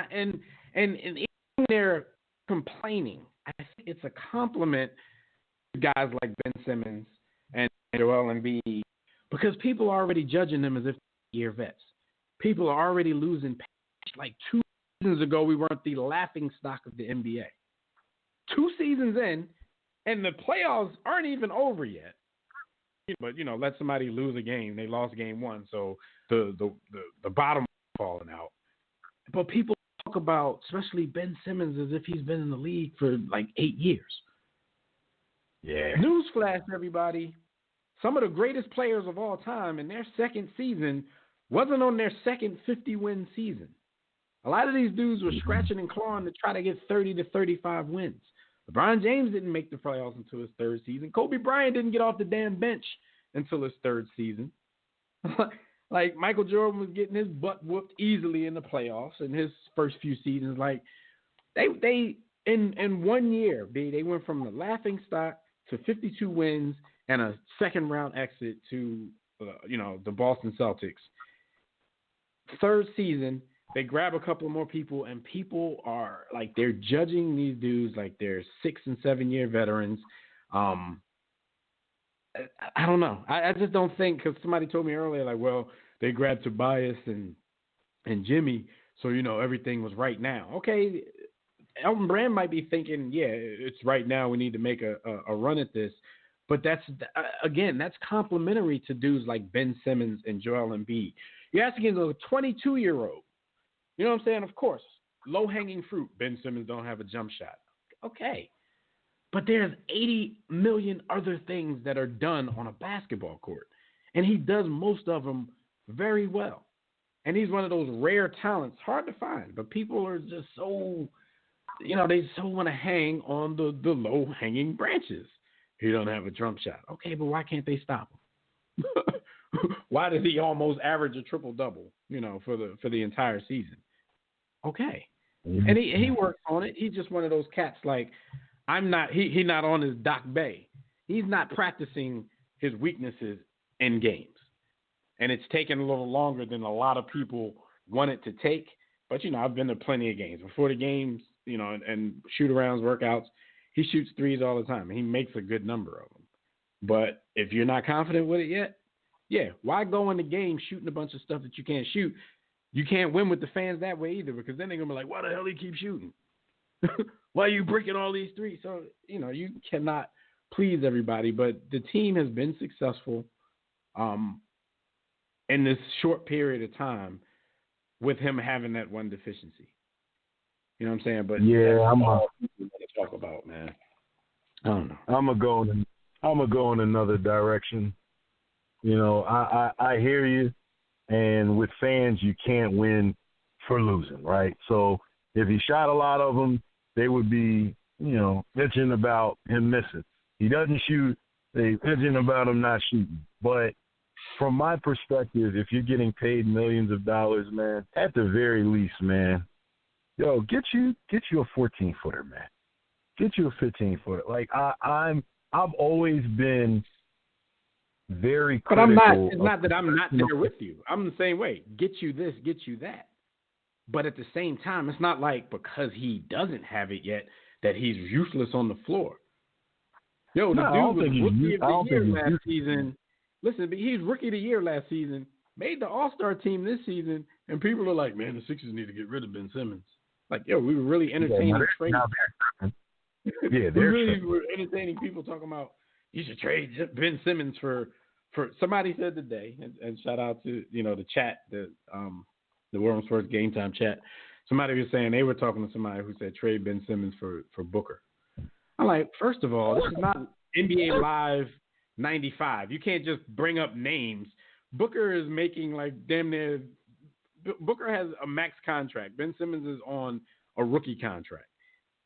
even they're complaining, I think it's a compliment to guys like Ben Simmons and Joel Embiid because people are already judging them as if they're year vets. People are already losing. Like 2 seasons ago, we weren't the laughing stock of the NBA. 2 seasons in, and the playoffs aren't even over yet. But let somebody lose a game. They lost game 1, so the bottom falling out. But people talk about, especially Ben Simmons, as if he's been in the league for like 8 years. Yeah. Newsflash, everybody. Some of the greatest players of all time in their second season wasn't on their second 50-win season. A lot of these dudes were scratching and clawing to try to get 30 to 35 wins. LeBron James didn't make the playoffs until his 3rd season. Kobe Bryant didn't get off the damn bench until his 3rd season. Like, Michael Jordan was getting his butt whooped easily in the playoffs in his first few seasons. Like, they in 1 year, they went from the laughing stock to 52 wins and a second-round exit to, the Boston Celtics. 3rd season, they grab a couple more people, and people are, like, they're judging these dudes like they're 6 and 7 year veterans. I don't know. I just don't think, because somebody told me earlier, like, well, they grabbed Tobias and Jimmy, so, everything was right now. Okay, Elton Brand might be thinking, yeah, it's right now. We need to make a run at this. But that's complimentary to dudes like Ben Simmons and Joel Embiid. You're asking a 22-year-old. You know what I'm saying? Of course, low-hanging fruit. Ben Simmons don't have a jump shot. Okay. But there's 80 million other things that are done on a basketball court. And he does most of them very well. And he's one of those rare talents, hard to find. But people are just so, they so want to hang on the low-hanging branches. He don't have a jump shot. Okay, but why can't they stop him? Why did he almost average a triple-double, for the entire season? Okay. Mm-hmm. And he works on it. He's just one of those cats like, He's not on his Doc Bay. He's not practicing his weaknesses in games. And it's taken a little longer than a lot of people want it to take. But, I've been to plenty of games. Before the games, and shoot-arounds, workouts, he shoots threes all the time. And he makes a good number of them. But if you're not confident with it yet, yeah, why go in the game shooting a bunch of stuff that you can't shoot? You can't win with the fans that way either, because then they're going to be like, why the hell do you keep shooting? Why are you breaking all these threes? So, you cannot please everybody, but the team has been successful in this short period of time with him having that one deficiency. You know what I'm saying? But yeah, I'm all to talk about, man. I don't know. I'm gonna go in another direction. I hear you, and with fans, you can't win for losing, right? So if he shot a lot of them, they would be, bitching about him missing. He doesn't shoot, they bitching about him not shooting. But from my perspective, if you're getting paid millions of dollars, man, at the very least, man, get you a 14-footer, man. Get you a 15-footer. Like I've always been very But critical. it's not that I'm not there with you. I'm the same way. Get you this, get you that. But at the same time, it's not like because he doesn't have it yet that he's useless on the floor. Yo, the dude was rookie of the year last season. Listen, but he's rookie of the year last season, made the All-Star team this season, and people are like, man, the Sixers need to get rid of Ben Simmons. Like, yo, we were really entertaining trade. Yeah, we really were entertaining people talking about you should trade Ben Simmons for somebody said today, and shout out to the chat, the World's First Game Time chat. Somebody was saying they were talking to somebody who said trade Ben Simmons for Booker. I'm like, first of all, this is not NBA Live 95. You can't just bring up names. Booker is making like damn near. Booker has a max contract. Ben Simmons is on a rookie contract.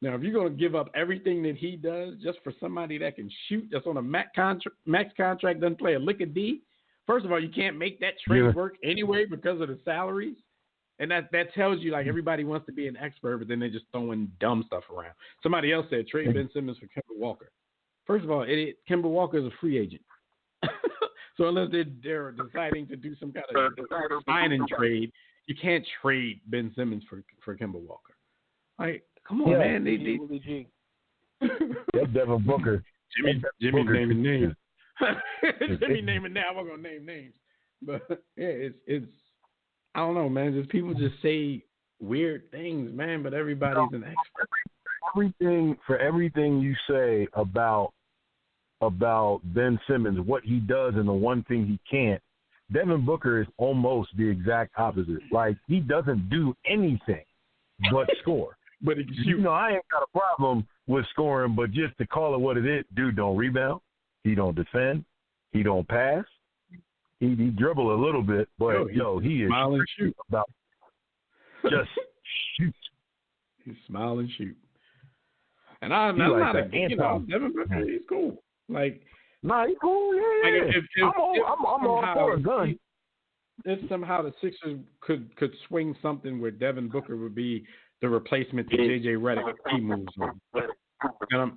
Now, if you're going to give up everything that he does just for somebody that can shoot, that's on a max contract, doesn't play a lick of D, first of all, you can't make that trade work anyway because of the salaries. And that tells you, like, everybody wants to be an expert, but then they're just throwing dumb stuff around. Somebody else said trade Ben Simmons for Kemba Walker. First of all, Kemba Walker is a free agent. So unless they're deciding to do some kind of sign and trade, you can't trade Ben Simmons for Kemba Walker. Like, come on, man. That's Devin Booker. Jimmy's naming names. Jimmy naming now. I'm going to name names. But, yeah, it's I don't know, man. Just people just say weird things, man, but everybody's an expert. For everything you say about Ben Simmons, what he does and the one thing he can't, Devin Booker is almost the exact opposite. Like, he doesn't do anything but score. But he can shoot. I ain't got a problem with scoring, but just to call it what it is, dude don't rebound, he don't defend, he don't pass. He dribble a little bit, but he is smile and shoot about just shoot. He smile and shoot. And I'm not against Devin Booker. He's cool. Like, he's cool. Yeah. Like I'm all for a gun. If somehow the Sixers could swing something where Devin Booker would be the replacement to JJ Redick if he moves on, and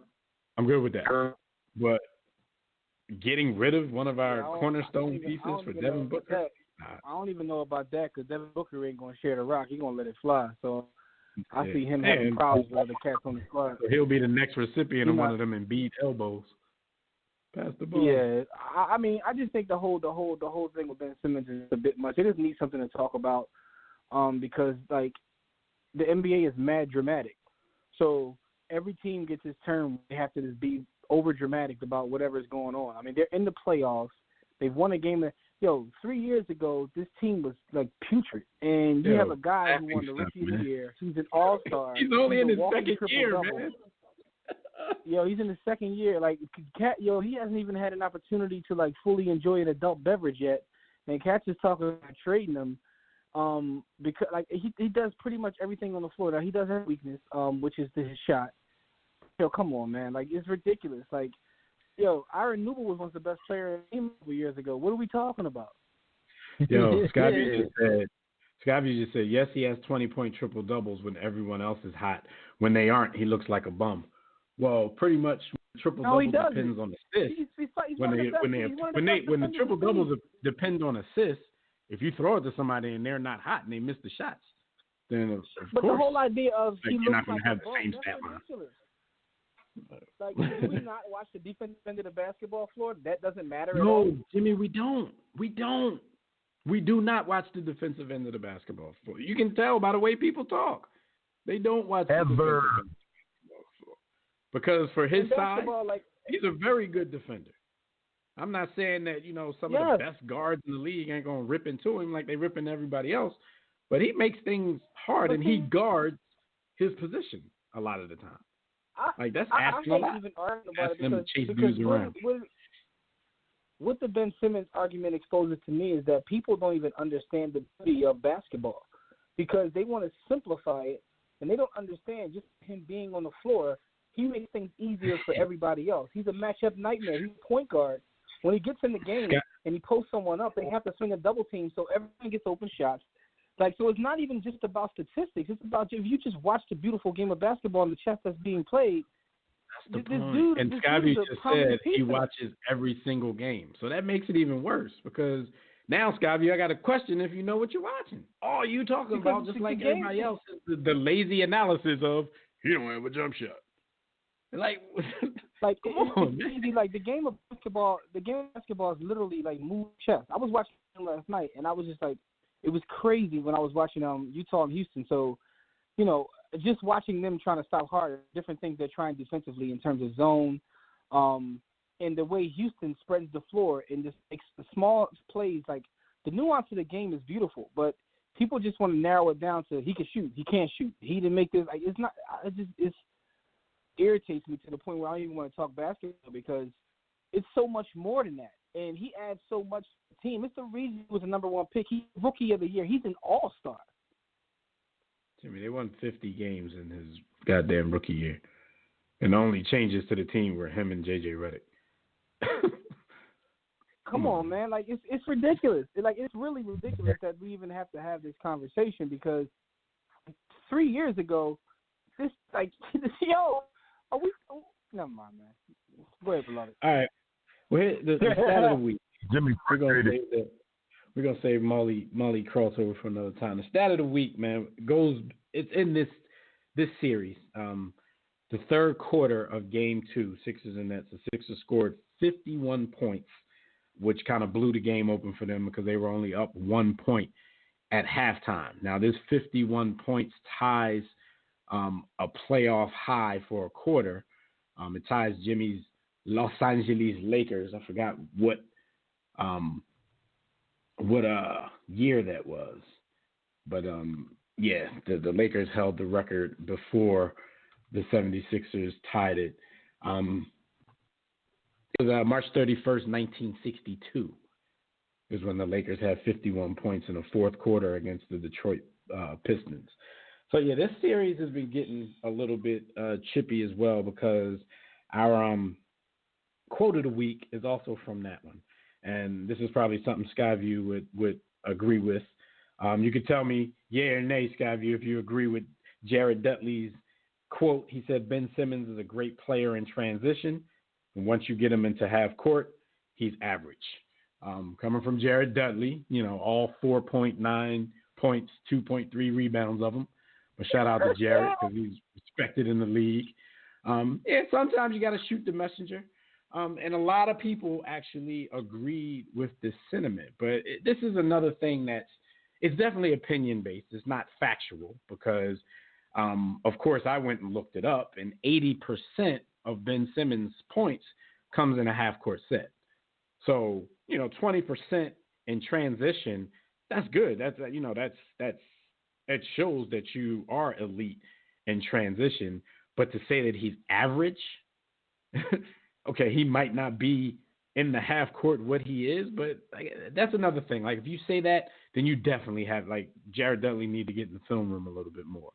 I'm good with that. But getting rid of one of our cornerstone pieces for Devin Booker, I don't even know about that because Devin Booker ain't gonna share the rock. He's gonna let it fly. So I see him having problems with other cats on the squad. So he'll be the next recipient of one of them Embiid elbows. Pass the ball. Yeah, I mean, I just think the whole thing with Ben Simmons is a bit much. It just needs something to talk about, because like the NBA is mad dramatic. So every team gets its turn. They have to just be over dramatic about whatever's going on. I mean, they're in the playoffs. They've won a game. 3 years ago, this team was like putrid, and you have a guy who won the Rookie of the Year. He's an All-Star. He's only in his second year, man. He's in his second year. Like, he hasn't even had an opportunity to like fully enjoy an adult beverage yet. And Cat is talking about trading him, because like he does pretty much everything on the floor. Now he does have a weakness, which is his shot. Come on, man. Like, it's ridiculous. Like, Aaron Newell was once the best player in the game a few years ago. What are we talking about? Scotty just said, yes, he has 20-point triple-doubles when everyone else is hot. When they aren't, he looks like a bum. Well, pretty much triple-double depends on assists. When the triple-doubles depend on assists, if you throw it to somebody and they're not hot and they miss the shots, then of but course, the whole idea of you're not going to have the same stat line. Like, do we not watch the defensive end of the basketball floor? That doesn't matter at all? all? Jimmy, we don't. We do not watch the defensive end of the basketball floor. You can tell by the way people talk. They don't watch the defensive end of the basketball floor. Because for his size, he's a very good defender. I'm not saying that, some of the best guards in the league ain't going to rip into him like they rip into everybody else, but he makes things hard, and he guards his position a lot of the time. That's asking a lot. Asking them to chase dudes around. What the Ben Simmons argument exposes to me is that people don't even understand the beauty of basketball because they want to simplify it, and they don't understand just him being on the floor. He makes things easier for everybody else. He's a matchup nightmare. He's a point guard. When he gets in the game and he posts someone up, they have to swing a double team so everyone gets open shots. So it's not even just about statistics. It's about if you just watch the beautiful game of basketball and the chess that's being played, the this point. dude, And this Scotty dude is a just prominent said he piece. watches every single game. So that makes it even worse because now, Scotty, I got a question if you know what you're watching. All you talking Because about, just the like game- everybody else, is the lazy analysis of he don't have a jump shot. Like, Like come it's on, man. easy. Like the game of basketball is literally like move chess. I was watching it last night, and I was just like, it was crazy when I was watching Utah and Houston. So, you know, just watching them trying to stop hard, different things they're trying defensively in terms of zone, and the way Houston spreads the floor and just makes the small plays. Like the nuance of the game is beautiful, but people just want to narrow it down to he can shoot, he can't shoot, he didn't make this. Like it's not. It's irritates me to the point where I don't even want to talk basketball because it's so much more than that. And he adds so much to the team. It's the reason he was the number one pick. He's rookie of the year. He's an all-star. Jimmy, they won 50 games in his goddamn rookie year. And the only changes to the team were him and J.J. Redick. Come on, man. Like, it's ridiculous. It's really ridiculous that we even have to have this conversation because 3 years ago, this, like, yo, are we – never mind, man. Go ahead, beloved. All right. Well, the stat of the week. Jimmy, We're gonna save Molly crossover for another time. The stat of the week, man, it's in this series. The third quarter of Game 2, Sixers and Nets. The Sixers scored 51 points, which kind of blew the game open for them because they were only up 1 point at halftime. Now, this 51 points ties a playoff high for a quarter. It ties Jimmy's Los Angeles Lakers. I forgot what year that was. But, yeah, the Lakers held the record before the 76ers tied it. It was March 31st, 1962 is when the Lakers had 51 points in the fourth quarter against the Detroit Pistons. So, yeah, this series has been getting a little bit chippy as well because our quote of the week is also from that one. And this is probably something Skyview would agree with. You could tell me, yeah or nay, Skyview, if you agree with Jared Dudley's quote. He said, Ben Simmons is a great player in transition. And once you get him into half court, he's average. Coming from Jared Dudley, all 4.9 points, 2.3 rebounds of them. But shout out to Jared because he's respected in the league. Yeah, sometimes you got to shoot the messenger. And a lot of people actually agreed with this sentiment. But this is another thing it's definitely opinion-based. It's not factual because, of course, I went and looked it up, and 80% of Ben Simmons' points comes in a half-court set. So, 20% in transition, that's good. That shows that you are elite in transition. But to say that he's average – okay, he might not be in the half court what he is, but that's another thing. Like, if you say that, then you definitely have, Jared Dudley need to get in the film room a little bit more.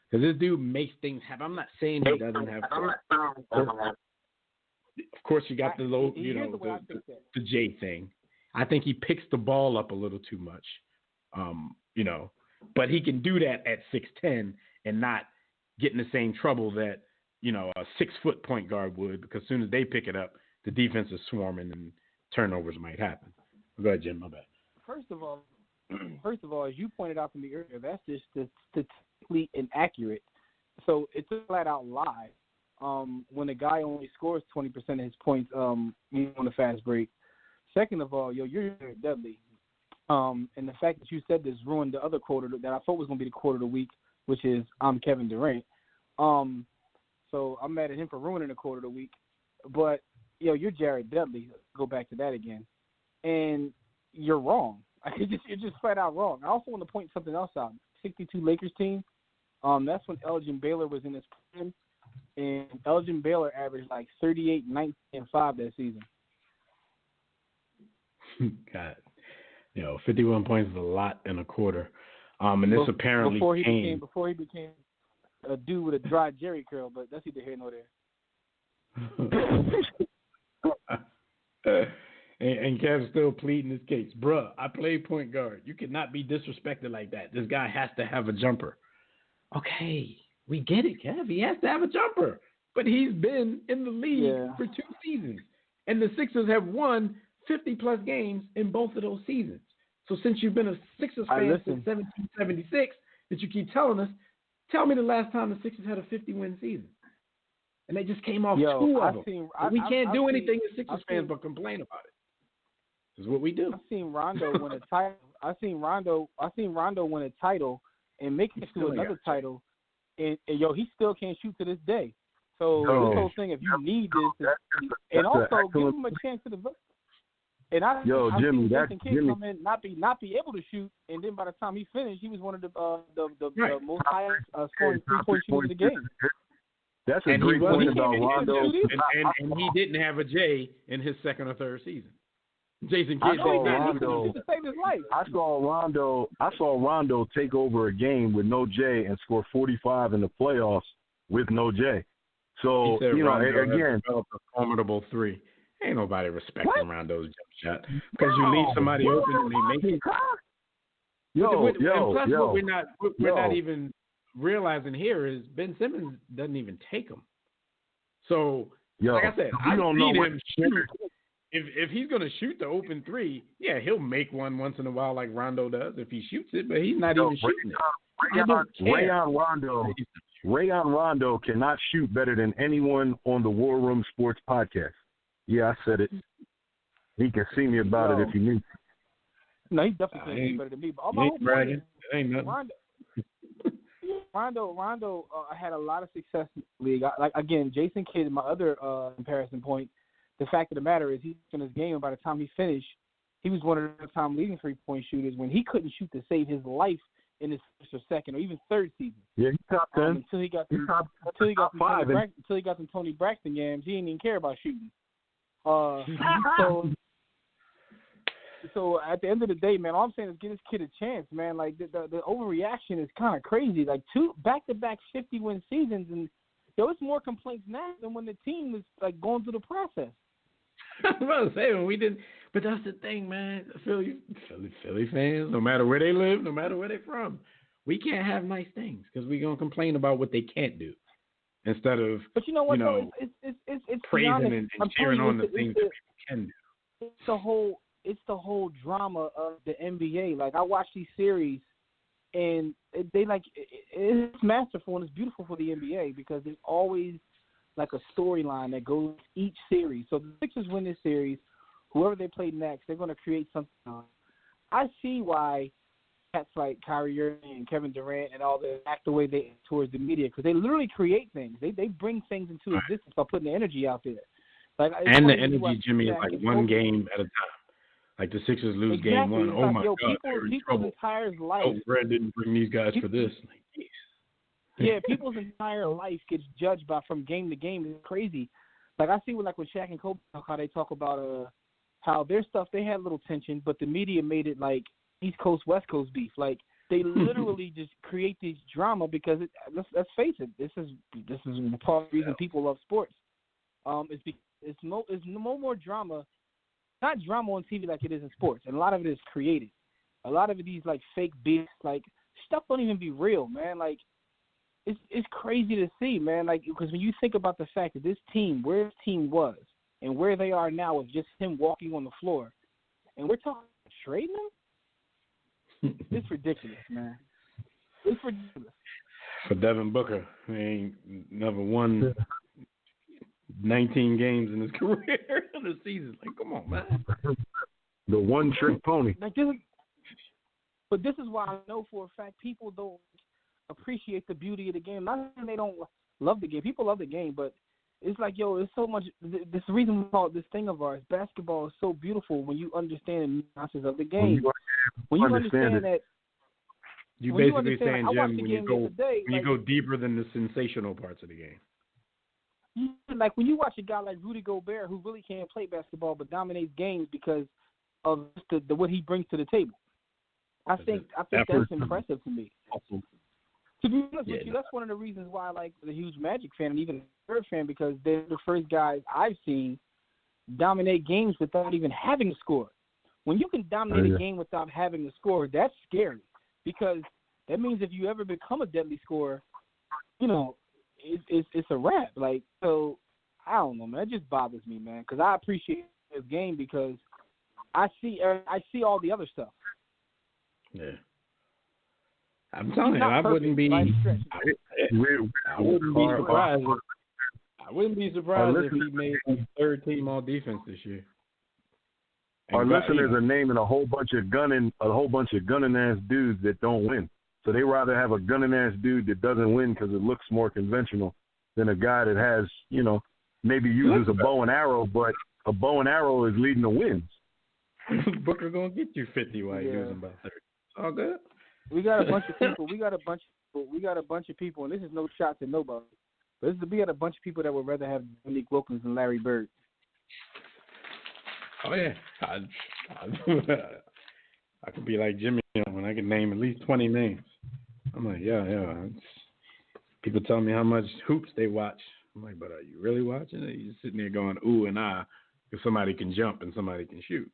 Because this dude makes things happen. I'm not saying he doesn't have Of course, you got the J thing. I think he picks the ball up a little too much, but he can do that at 6'10" and not get in the same trouble that, a 6-foot point guard would, because as soon as they pick it up, the defense is swarming and turnovers might happen. Go ahead, Jim. My bad. First of all, as you pointed out to me earlier, that's just statistically inaccurate. So it's a flat-out lie. When a guy only scores 20% of his points on a fast break. Second of all, you're Dudley. And the fact that you said this ruined the other quarter that I thought was going to be the quarter of the week, which is I'm Kevin Durant. So I'm mad at him for ruining the quarter of the week. But, you're Jared Dudley. Go back to that again. And you're wrong. You're just flat out wrong. I also want to point something else out. 62 Lakers team, that's when Elgin Baylor was in his prime. And Elgin Baylor averaged 38, 19, and 5 that season. God. 51 points is a lot in a quarter. And this apparently before he became a dude with a dry Jerry curl, but that's either here nor there. and Kev's still pleading his case. Bruh, I play point guard. You cannot be disrespected like that. This guy has to have a jumper. Okay, we get it, Kev. He has to have a jumper. but he's been in the league for 2 seasons. And the Sixers have won 50-plus games in both of those seasons. So since you've been a Sixers fan since 1776 that you keep telling us, tell me the last time the Sixers had a 50-win season. And they just came off 2 of them. We can't do anything as Sixers fans but complain about it. This is what we do. I've seen Rondo win a title. I've seen Rondo win a title and make it to another title, and he still can't shoot to this day. So this whole thing, if you need this, and also give him a chance to develop. And I've seen Jason Kidd come in, not be able to shoot, and then by the time he finished, he was one of the most highest scoring 3-point shooters in the game. That's a great point about Rondo. And he didn't have a J in his second or third season. Jason Kidd to save his life. I saw Rondo take over a game with no J and score 45 in the playoffs with no J. So again, developed a formidable 3. Ain't nobody respecting Rondo's jump shot because you leave somebody open and they make it. What we're not even realizing here is Ben Simmons doesn't even take them. So like I said, I don't know him shoot. If he's going to shoot the open 3, he'll make one once in a while like Rondo does if he shoots it, but he's not even shooting it. Rayon Rondo cannot shoot better than anyone on the War Room Sports podcast. Yeah, I said it. He can see me about it if he needs to. No, he definitely can better than me. But all my bragging. It ain't nothing. Rondo had a lot of success in the league. Again, Jason Kidd, my other comparison point, the fact of the matter is he's in his game, and by the time he finished, he was one of the time leading 3-point shooters when he couldn't shoot to save his life in his first or second or even third season. Yeah, he's top 10. Until he got some Tony Braxton games, he didn't even care about shooting. So at the end of the day, man, all I'm saying is give this kid a chance, man. Like the overreaction is kind of crazy. Like 2 back-to-back 50-win seasons, and it's more complaints now than when the team was like going through the process. I was about to say when we didn't, but that's the thing, man. Philly fans, no matter where they live, no matter where they're from, we can't have nice things because we're gonna complain about what they can't do instead of. But you know what? It's praising and cheering on the things that people can do. It's the whole drama of the NBA. Like I watch these series, and it's masterful and it's beautiful for the NBA because there's always like a storyline that goes each series. So the Sixers win this series, whoever they play next, they're going to create something. I see why cats like Kyrie Irving and Kevin Durant and all that act the way they act towards the media because they literally create things. They bring things into existence by putting the energy out there. And the energy, Jimmy, is like one game at a time. Like the Sixers lose game 1. Oh my God, they're in trouble. Entire life. Brad didn't bring these guys for this. Yeah, people's entire life gets judged from game to game. It's crazy. Like I see when Shaq and Kobe talk, how they talk about how their stuff they had a little tension, but the media made it like East Coast West Coast beef. Like they literally just create this drama because let's face it, this is part of the reason people love sports. It's no more drama. Not drama on TV like it is in sports, and a lot of it is created. A lot of these like fake beefs, like stuff don't even be real, man. Like it's crazy to see, man. Like because when you think about the fact that this team, where this team was, and where they are now with just him walking on the floor, and we're talking about trading him, it's ridiculous, man. It's ridiculous. For Devin Booker, he ain't never won 19 games in his career in the season. Like, come on, man. The one-trick pony. But this is why I know for a fact people don't appreciate the beauty of the game. Not that they don't love the game. People love the game, but it's like, it's so much. This reason we call it this thing of ours. Basketball is so beautiful when you understand the nuances of the game. When you understand that. You basically saying, Jim, when you go deeper than the sensational parts of the game. Like when you watch a guy like Rudy Gobert who really can't play basketball but dominates games because of the what he brings to the table. I think that's impressive to me. Awesome. To be honest with you, that's one of the reasons why I like the huge Magic fan and even a Bird fan because they're the first guys I've seen dominate games without even having to score. When you can dominate a game without having to score, that's scary because that means if you ever become a deadly scorer, it's a wrap. Like, so I don't know, man. It just bothers me, man, because I appreciate this game because I see all the other stuff. Yeah. I'm telling you, I wouldn't be surprised. I wouldn't be surprised if he made the third team all defense this year. Our listeners are naming a whole bunch of gunning ass dudes that don't win. So they rather have a gunning ass dude that doesn't win because it looks more conventional than a guy that has, maybe uses a bow and arrow, but a bow and arrow is leading to wins. Booker gonna get you 50 while you're using about 30. All good. We got a bunch of people. We got a bunch of people, and this is no shot to nobody. But we got a bunch of people that would rather have Dominique Wilkins than Larry Bird. Oh yeah, I could be like Jimmy when I can name at least 20 names. I'm like, yeah. People tell me how much hoops they watch. I'm like, but are you really watching it? You're sitting there going ooh and ah because somebody can jump and somebody can shoot.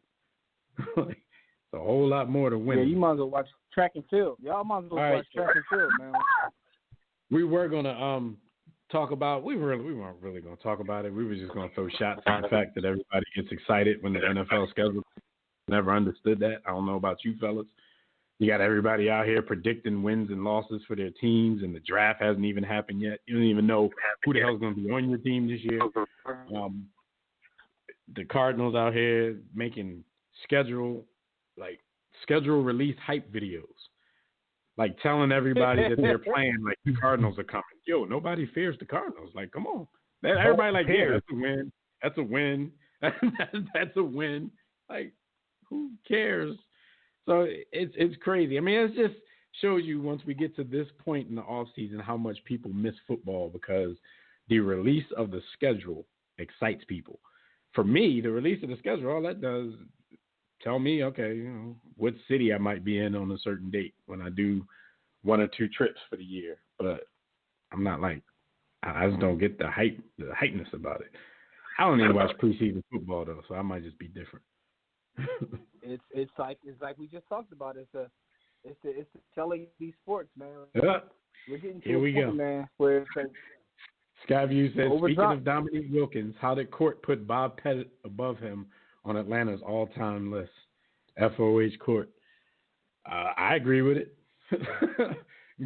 Like, it's a whole lot more to win. Yeah, you might as well watch track and field. Y'all might as well watch track and field, man. We were gonna talk about. We weren't really gonna talk about it. We were just gonna throw shots at the fact that everybody gets excited when the NFL schedule. Never understood that. I don't know about you fellas. You got everybody out here predicting wins and losses for their teams, and the draft hasn't even happened yet. You don't even know who the hell's going to be on your team this year. The Cardinals out here making schedule release hype videos, like telling everybody that they're playing like the Cardinals are coming. Yo, nobody fears the Cardinals. Like, come on. Everybody like, yeah, that's a win. That's a win. That's a win. Like, who cares? So it's crazy. I mean, it just shows you once we get to this point in the offseason how much people miss football because the release of the schedule excites people. For me, the release of the schedule, all that does tell me, okay, what city I might be in on a certain date when I do 1 or 2 trips for the year. But I'm not like, I just don't get the hypeness about it. I don't even watch preseason football though, so I might just be different. It's like we just talked about. It's the selling these sports, man. Yeah. We're getting to Here we go, man. Where it's like, Skyview says, speaking of Dominique Wilkins, how did Court put Bob Pettit above him on Atlanta's all-time list? FOH Court. I agree with it.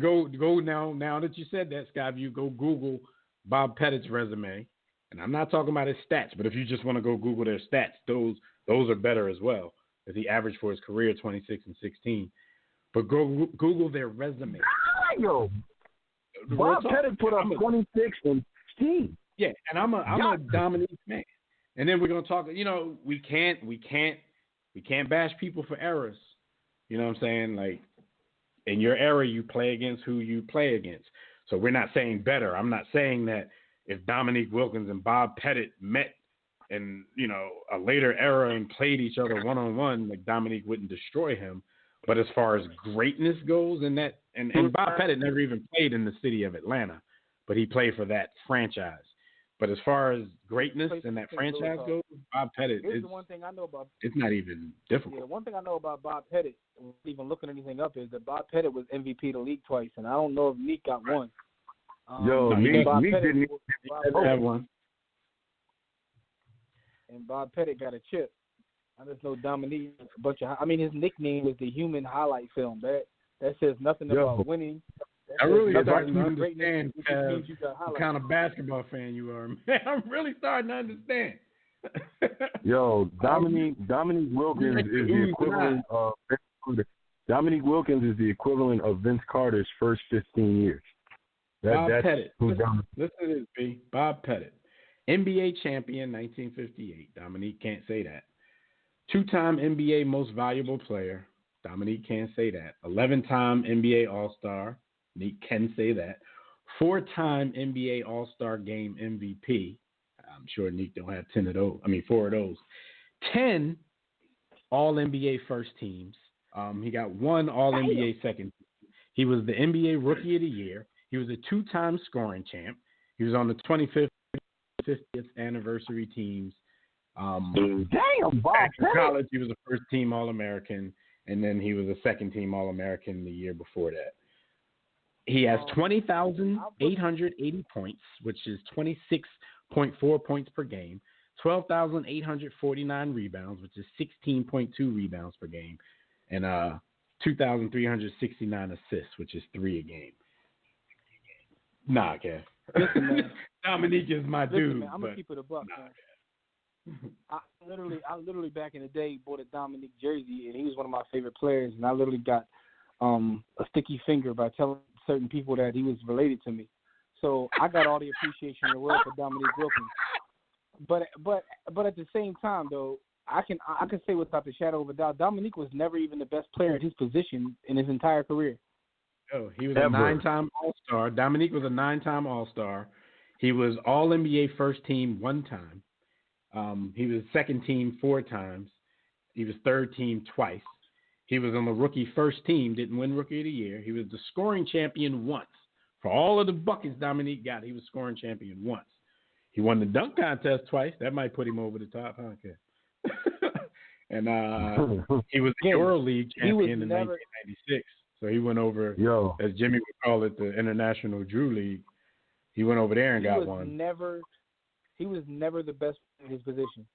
Go now that you said that, Skyview, go Google Bob Pettit's resume. And I'm not talking about his stats, but if you just want to go Google their stats, those are better as well. Because he averaged for his career 26 and 16. But go Google their resume. Yo, Bob Pettit put up 26 and 16. Yeah, and I'm a Dominique man. And then we're gonna talk. We can't bash people for errors. You know what I'm saying? Like, in your era, you play against who you play against. So we're not saying better. I'm not saying that if Dominique Wilkins and Bob Pettit met in a later era and played each other one-on-one, like Dominique wouldn't destroy him. But as far as greatness goes, and Bob Pettit never even played in the city of Atlanta, but he played for that franchise. But as far as greatness and that franchise goes, Bob Pettit is the one thing I know about. It's not even difficult. Yeah, the one thing I know about Bob Pettit, even looking anything up, is that Bob Pettit was MVP of the league twice, and I don't know if Neek got one. Neek didn't have one. And Bob Pettit got a chip. I just know Dominique a bunch of. His nickname was the Human Highlight Film. That says nothing about winning. I really starting to understand what kind of basketball fan you are, man. I'm really starting to understand. Yo, Dominique Wilkins is the equivalent of Dominique Wilkins is the equivalent of Vince Carter's first 15 years. Bob Pettit. Listen to this, B. Bob Pettit. NBA champion 1958. Dominique can't say that. 2-time NBA most valuable player. Dominique can't say that. 11-time NBA All-Star. Neek can say that. 4-time NBA All-Star Game MVP. I'm sure Neek don't have 4 of those. 10 All-NBA first teams. He got 1 All-NBA second team. He was the NBA Rookie of the Year. He was a 2-time scoring champ. He was on the 25th 50th anniversary teams. Damn, Bob Pettit. College, he was a first-team All-American, and then he was a second-team All-American the year before that. He has 20,880 points, which is 26.4 points per game, 12,849 rebounds, which is 16.2 rebounds per game, and 2,369 assists, which is 3 a game. Nah, Kev. Listen, man. Dominique is my dude. Man, I'm gonna keep it a buck, man. I literally back in the day bought a Dominique jersey, and he was one of my favorite players, and I literally got a sticky finger by telling certain people that he was related to me. So I got all the appreciation in the world for Dominique Wilkins. But at the same time, though, I can say without the shadow of a doubt, Dominique was never even the best player at his position in his entire career. Oh, he was a 9-time All-Star. Dominique was a 9-time All-Star. He was All-NBA first team 1 time. He was second team 4 times. He was third team twice. He was on the rookie first team, didn't win Rookie of the Year. He was the scoring champion once. For all of the buckets Dominique got, he was scoring champion once. He won the dunk contest twice. That might put him over the top, huh, kid? And he was the EuroLeague champion in 1996. So he went over, as Jimmy would call it, the International Drew League. He went over there and got one. He was never the best in his position.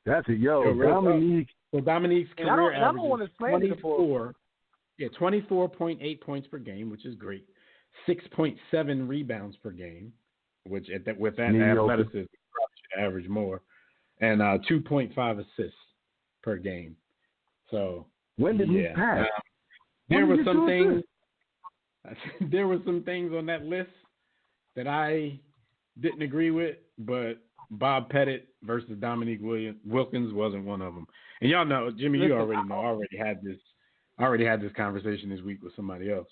That's it. Dominique. So Dominique's career average is 24. 24.8 points per game, which is great. 6.7 rebounds per game, which with that athleticism, probably should average more. And 2.5 assists per game. So when did he pass? There were some things. There were some things on that list that I didn't agree with, but Bob Pettit versus Dominique Wilkins wasn't one of them. And y'all know, Jimmy, you already know. I already had this conversation this week with somebody else,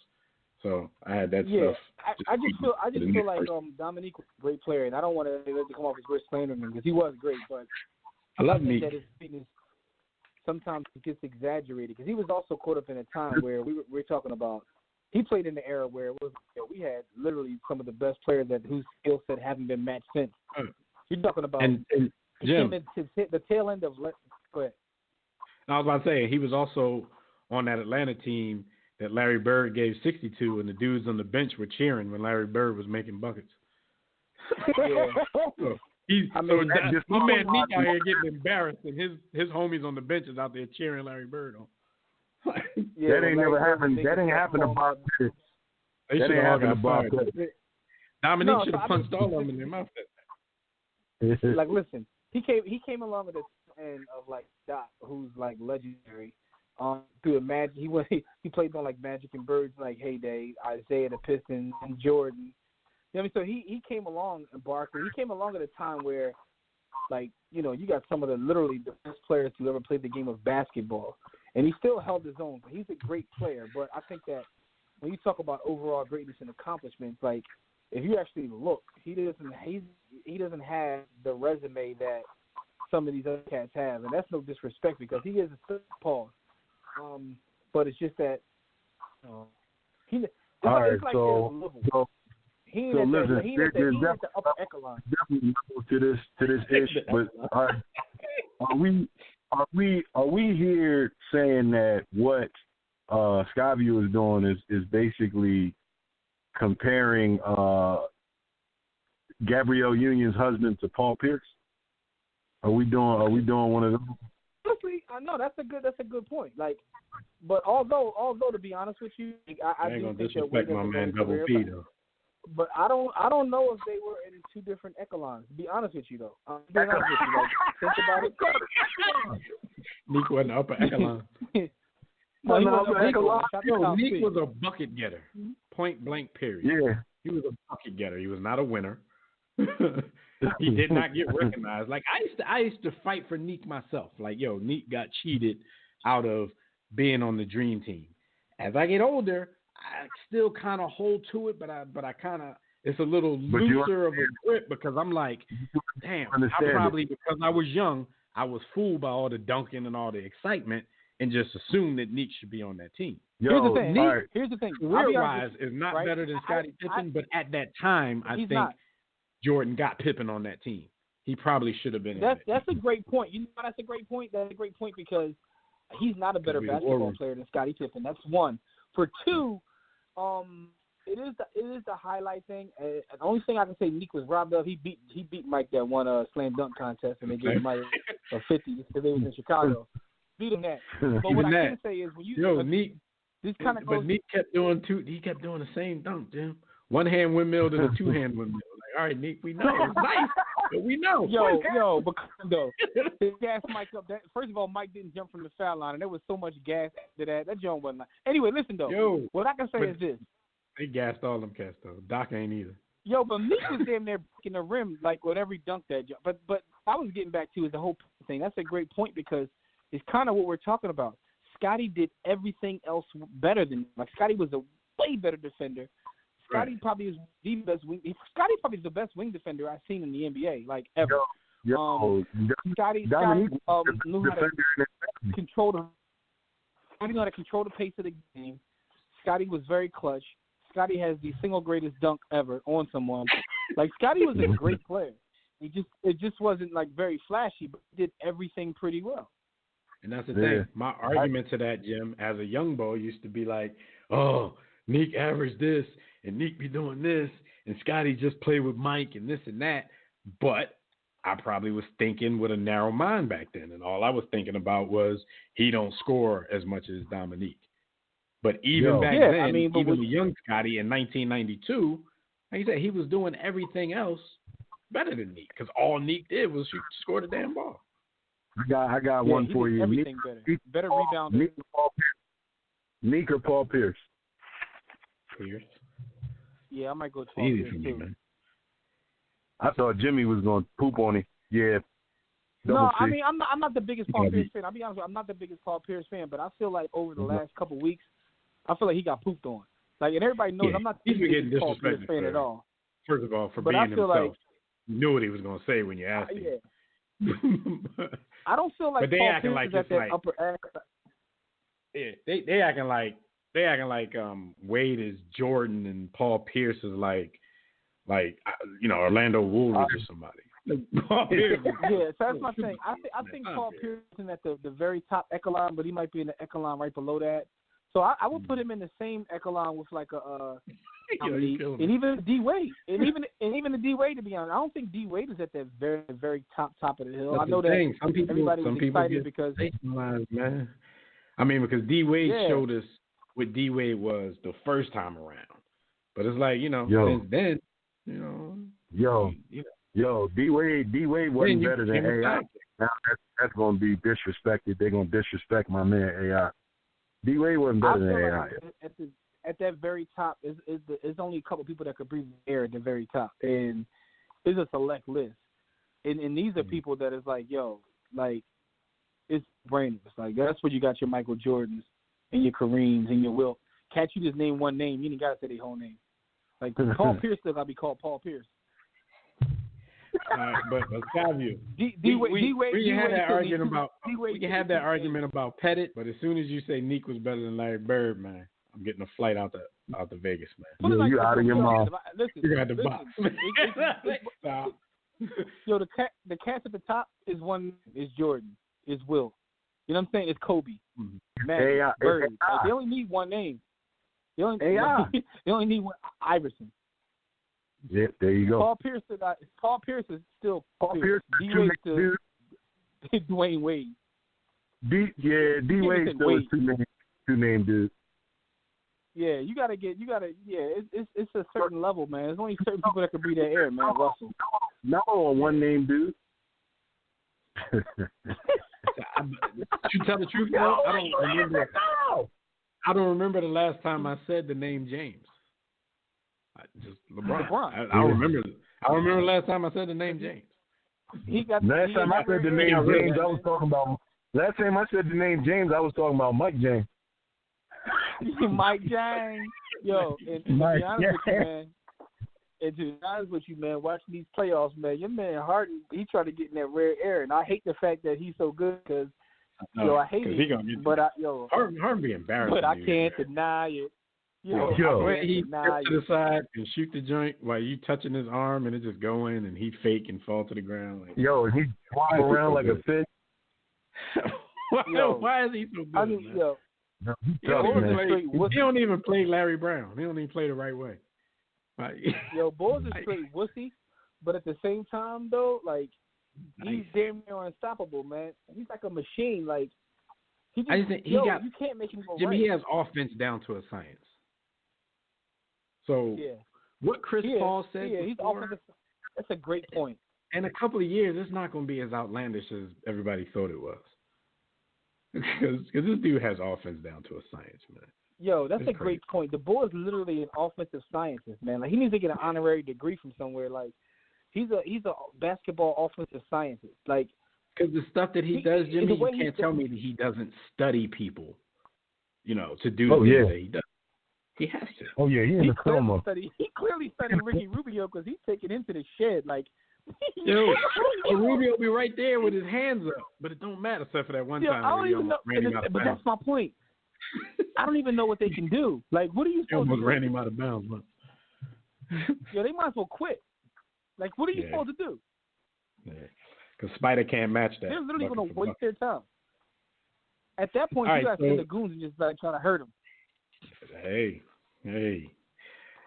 so I had that stuff. I just feel like Dominique was a great player, and I don't want to let it come off as we're slandering him because he was great, but I love Meek. That his fitness sometimes gets exaggerated because he was also caught up in a time where we're talking about. He played in the era where it was we had literally some of the best players whose skill set haven't been matched since. You're talking about and Jim, the tail end of. Go ahead. I was about to say he was also on that Atlanta team that Larry Bird gave 62, and the dudes on the bench were cheering when Larry Bird was making buckets. My man Nick out here getting embarrassed, and his homies on the bench is out there cheering Larry Bird on. That ain't never happened. That ain't happened to Bob Pettit. That ain't happened to Bob Pettit. Dominique should have punched all of them in their mouth. Like, listen, he came along with the end of like Doc, who's like legendary. Through a Magic, he played on like Magic and Bird's like heyday, Isaiah the Pistons and Jordan. You know what I mean? So he came along, and Barkley. He came along at a time where, like, you got some of literally the best players who ever played the game of basketball, and he still held his own. But he's a great player. But I think that when you talk about overall greatness and accomplishments, like if you actually look, he doesn't have the resume that some of these other cats have, and that's no disrespect because he is a southpaw. But it's just that he. All right, like so listen, there's the upper echelon. Definitely to this ish, but are we here saying that what Skyview is doing is basically comparing Gabrielle Union's husband to Paul Pierce? Are we doing one of those? Honestly, no, that's a good point. Like, but although to be honest with you, I do think disrespect my man Double P though. But I don't know if they were in 2 different echelons. To be honest with you though, think about it. Nick wasn't upper echelon. Nick was a bucket getter. Point blank. Period. Yeah, he was a bucket getter. He was not a winner. He did not get recognized. Like I used to fight for Neek myself. Like, Neek got cheated out of being on the Dream Team. As I get older, I still kind of hold to it, but I kind of it's a little looser of a grip because I'm like, damn, I probably because I was young, I was fooled by all the dunking and all the excitement and just assumed that Neek should be on that team. Here's the thing. Career-wise is not better than Scottie Pippen, but at that time, I think Jordan got Pippen on that team. He probably should have been. That's a great point. You know, that's a great point. That's a great point because he's not a better basketball player than Scottie Pippen. That's one. For two, It is the highlight thing. And the only thing I can say Nick was robbed of, he beat Mike that one slam dunk contest, and they gave Mike a 50 because they was in Chicago. Beat him that. But what I can say is when you Nick, this kind of goes. But Nick kept doing he kept doing the same dunk, Jim. One hand windmill to the two hand windmill. Like, all right, Nick, we know it's nice, but we know. But though, they gassed Mike up. First of all, Mike didn't jump from the foul line, and there was so much gas after that. That joint wasn't. Anyway, listen though. What I can say is this. They gassed all them cats though. Doc ain't either. But Nick was damn near breaking the rim like with every dunk that. But I was getting back to is the whole thing. That's a great point because it's kind of what we're talking about. Scotty did everything else better than him. Like Scotty was a way better defender. Scotty probably is the best wing. Scotty probably is the best wing defender I've seen in the NBA, like ever. Scotty knew how to control the. Scotty knew how to control the pace of the game. Scotty was very clutch. Scotty has the single greatest dunk ever on someone. Like Scotty was a great player. It just wasn't like very flashy, but he did everything pretty well. And that's the thing. My argument to that, Jim, as a young boy, used to be like, oh, Nick averaged this, and Nick be doing this, and Scotty just played with Mike and this and that. But I probably was thinking with a narrow mind back then, and all I was thinking about was he don't score as much as Dominique. But even back then, even the young Scotty in 1992, like you said, he was doing everything else better than Nick because all Nick did was score the damn ball. I got one for you. Everything better rebounder. Nick or Paul Pierce? Pierce. Yeah, I might go Paul Pierce too. Man. I thought Jimmy was going to poop on him. Yeah. I mean, I'm not the biggest Paul Pierce fan. I'll be honest with you, I'm not the biggest Paul Pierce fan, but I feel like over the last couple of weeks, I feel like he got pooped on. Like, and everybody knows I'm not the biggest Paul Pierce fan at all. First of all, for being himself, you knew what he was going to say when you asked him. I don't feel like Paul Pierce is at that upper end. Yeah, they acting like Wade is Jordan and Paul Pierce is like Orlando Woolridge or somebody. So that's my thing. I think Paul Pierce is at the very top echelon, but he might be in the echelon right below that. So I would put him in the same echelon with like and even D Wade, and even the D Wade. To be honest, I don't think D Wade is at that very very top of the hill. I know that everybody was excited because man. I mean, because D Wade showed us what D Wade was the first time around, but it's like since then, D Wade wasn't better than AI. Now that's going to be disrespected. They're going to disrespect my man AI. D Wade wasn't better than AI. At that very top, is only a couple people that could breathe air at the very top, and it's a select list. And these are people that is like, it's brainless. Like that's where you got your Michael Jordans and your Kareems and your Wilt. Can't you just name one name? You didn't got to say their whole name. Like Paul Pierce still got to be called Paul Pierce. But Savio, we can have that argument about Pettit, but as soon as you say Nick was better than Larry Bird, man, I'm getting a flight out to Vegas, man. You out of your mind. You're at the box. The cast at the top is Jordan, is Wilt. You know what I'm saying? It's Kobe, Magic, Bird. Like, they only need one name. They only need one. Iverson. Yeah, there you go. Paul Pierce is still Paul Pierce. D Wade still Dwayne Wade. D Wade still is two name dude. Yeah, you gotta. It's a certain level, man. There's only certain people that can breathe that air, man. Russell. No, one name dude. To tell the truth, though, I don't remember the last time I said the name James. Just LeBron. I remember the last time I said the name James. Last time I said the name James, I was talking about Mike James. Mike James. Yo, and to be honest with you, man, watching these playoffs, man, your man Harden, he tried to get in that rare air, and I hate the fact that he's so good because, I hate it. But Harden be embarrassed. But I can't deny it. He step to the side and shoot the joint while you touching his arm and it just go in and he fake and fall to the ground. Like, and he flying around like a fish. Why is he so good? No, He don't even Wussy. play Larry Brown. He don't even play the right way. Like, Yo, Bulls is straight wussy, but at the same time though, like he's damn near unstoppable, man. He's like a machine. Like he just, I just think you can't make him go Jimmy, right. he has offense down to a science. So what Chris Paul said he's before, offensive. That's a great point. in a couple of years, it's not going to be as outlandish as everybody thought it was. Because this dude has offense down to a science, man. Yo, that's a great point. The Bull is literally an offensive scientist, man. Like he needs to get an honorary degree from somewhere. Like he's a basketball offensive scientist. Like because the stuff that he does, Jimmy, you can't tell me that he doesn't study people. To do the things that he does. He has to. Oh yeah, he in the film. He clearly studied Ricky Rubio because he's taken into the shed. Like Rubio be right there with his hands up, but it don't matter except for that one time. I don't even know. But that's my point. I don't even know what they can do. Like, what are you supposed to do? Ran him out of bounds, man. Yo, they might as well quit. Like, what are you supposed to do? Yeah, because Spider can't match that. They're literally going to waste their time. At that point, you got to send the goons and just like try to hurt them. Hey.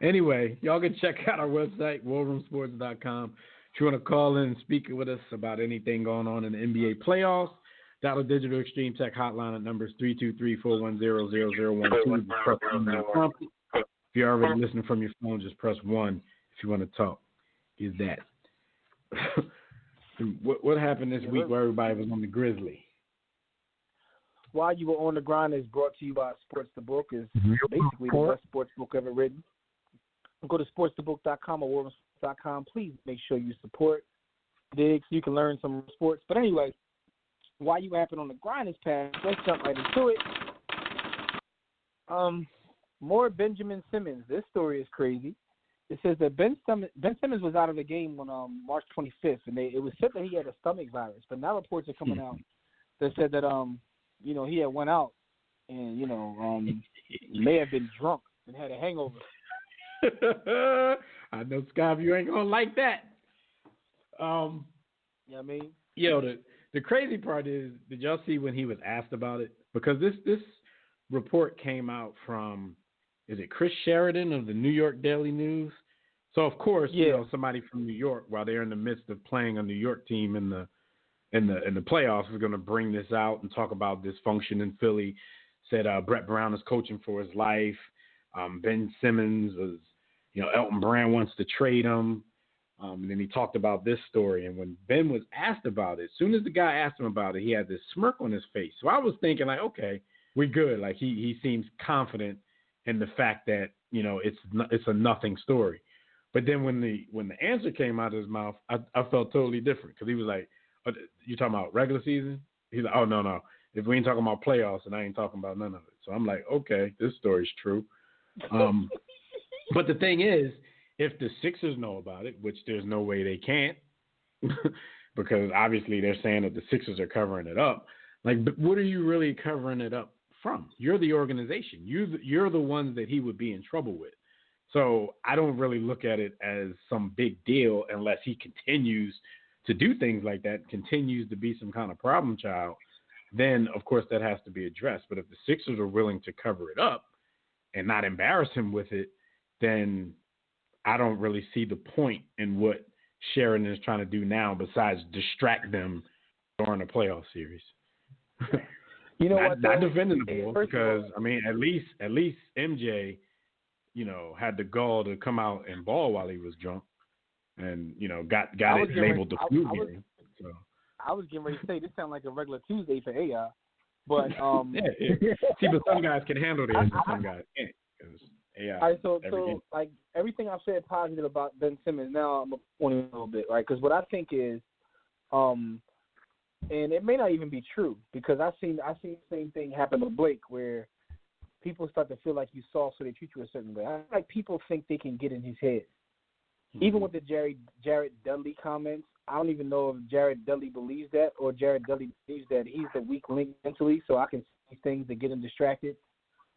Anyway, y'all can check out our website, warroomsports.com. If you want to call in and speak with us about anything going on in the NBA playoffs, dial the Digital Extreme Tech hotline at numbers 323-410-0012. If you're already listening from your phone, just press 1 if you want to talk. Is that. What happened this week where everybody was on the Grizzly? While You Were on the Grind is brought to you by Sports the Book. Is basically the best sports book ever written. Go to sportsthebook.com or warroomsports.com. Please make sure you support Dig so you can learn some sports. But anyway, while you happen on the grind is past, let's jump right into it. More Benjamin Simmons. This story is crazy. It says that Ben Simmons was out of the game on March 25th, and it was said that he had a stomach virus. But now reports are coming out that said that he had went out and may have been drunk and had a hangover. I know, Scott, you ain't gonna like that. Yeah, I mean, the crazy part is, did y'all see when he was asked about it? Because this report came out from, is it Chris Sheridan of the New York Daily News? So of course, somebody from New York, while they're in the midst of playing a New York team in the playoffs, is going to bring this out and talk about dysfunction in Philly. Said Brett Brown is coaching for his life. Ben Simmons was, Elton Brand wants to trade him. And then he talked about this story. And when Ben was asked about it, as soon as the guy asked him about it, he had this smirk on his face. So I was thinking, like, okay, we're good. Like he seems confident in the fact that it's a nothing story. But then when the answer came out of his mouth, I felt totally different because he was like, "You talking about regular season?" He's like, "Oh no. If we ain't talking about playoffs, and I ain't talking about none of it." So I'm like, okay, this story's true. But the thing is, if the Sixers know about it, which there's no way they can't, because obviously they're saying that the Sixers are covering it up. Like, but what are you really covering it up from? You're the organization. You're the ones that he would be in trouble with. So I don't really look at it as some big deal unless he continues to do things like that, continues to be some kind of problem child. Then, of course, that has to be addressed. But if the Sixers are willing to cover it up and not embarrass him with it, then I don't really see the point in what Sheridan is trying to do now besides distract them during a playoff series. Not defending the ball because, I mean, at least MJ, had the gall to come out and ball while he was drunk and, got it labeled the flu game. So. I was getting ready to say this sounds like a regular Tuesday for AI, but See, but some guys can handle this, and some guys can't. AI. All right, so like everything I've said positive about Ben Simmons, now I'm pointing a little bit, right? Because what I think is, and it may not even be true because I've seen the same thing happen to Blake where people start to feel like you soft, so they treat you a certain way. I feel like people think they can get in his head. Even with the Jared Dudley comments, I don't even know if Jared Dudley believes that or Jared Dudley believes that he's the weak link mentally, so I can say things that get him distracted.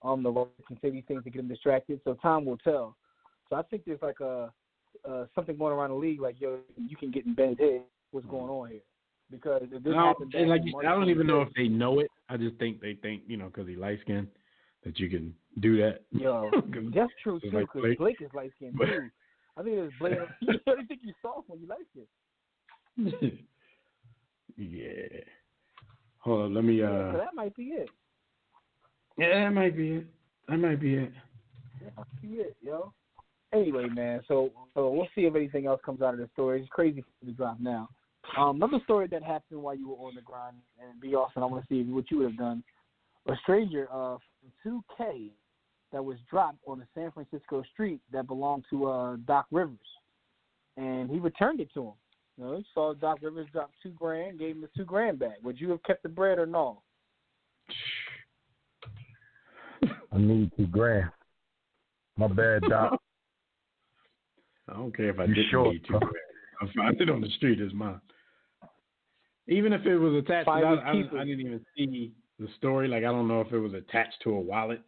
The Lord can say these things to get him distracted, so time will tell. So I think there's like something going around the league, like, yo, you can get in Ben's head. What's going on here? Because if this happens, I don't even know if they know it. I just think they think, because he's light skinned. that you can do that. Yo, that's true too. Like Because Blake is light skinned too. I think it's Blake. I think you soft when you light skinned. Yeah. Hold on, let me. So that might be it. Yeah, that might be it. That might be it, yo. Anyway, man. So we'll see if anything else comes out of this story. It's crazy for the drop now. Another story that happened while you were on the grind, and B. Austin, I want to see what you would have done. A stranger from 2K that was dropped on a San Francisco street that belonged to Doc Rivers, and he returned it to him. You know, he saw Doc Rivers drop $2,000, gave him the $2,000 back. Would you have kept the bread or no? I need $2,000. My bad, Doc. I don't care if I didn't need $2,000. I found it on the street. It's mine. Even if it was attached, I didn't even see the story. Like, I don't know if it was attached to a wallet.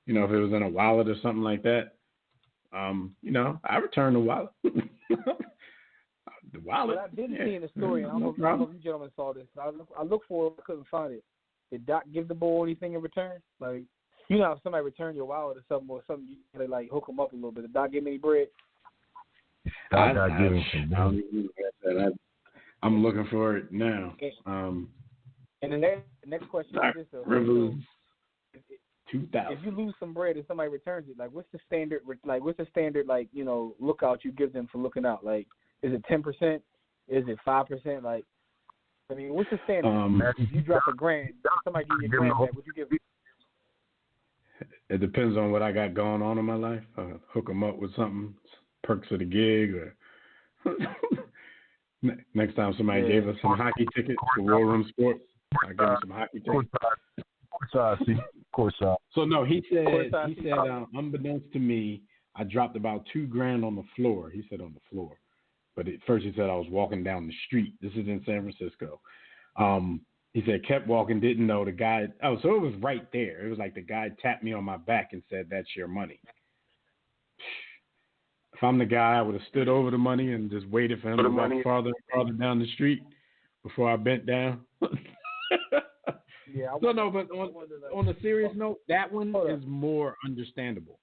You know, if it was in a wallet or something like that. You know, I returned the wallet. The wallet. But I didn't see in the story. I don't know if you gentlemen saw this. I looked for it, I couldn't find it. Did Doc give the boy anything in return? Like, you know, if somebody returned your wallet or something, you gotta like hook them up a little bit. Did Doc give me any bread? I gotta give him some. I'm looking for it now. And the next question is this: if you lose some bread and somebody returns it, like what's the standard? Like, you know, lookout you give them for looking out? Like, is it 10%? Is it 5%? Like, I mean, what's the standard? If you drop $1,000, somebody give you $1,000 back, would you give it? It depends on what I got going on in my life. Hook them up with something, perks of the gig, or next time somebody gave us some hockey tickets to War Room Sports, I give them some hockey tickets. Courtside. So no, he said, unbeknownst to me, I dropped about $2,000 on the floor. He said on the floor, but at first he said I was walking down the street. This is in San Francisco. He said kept walking, didn't know the guy. Oh, so it was right there. It was like the guy tapped me on my back and said, "That's your money." If I'm the guy, I would have stood over the money and just waited for him to walk farther and farther down the street before I bent down. Yeah. But on a serious note, that one is more understandable.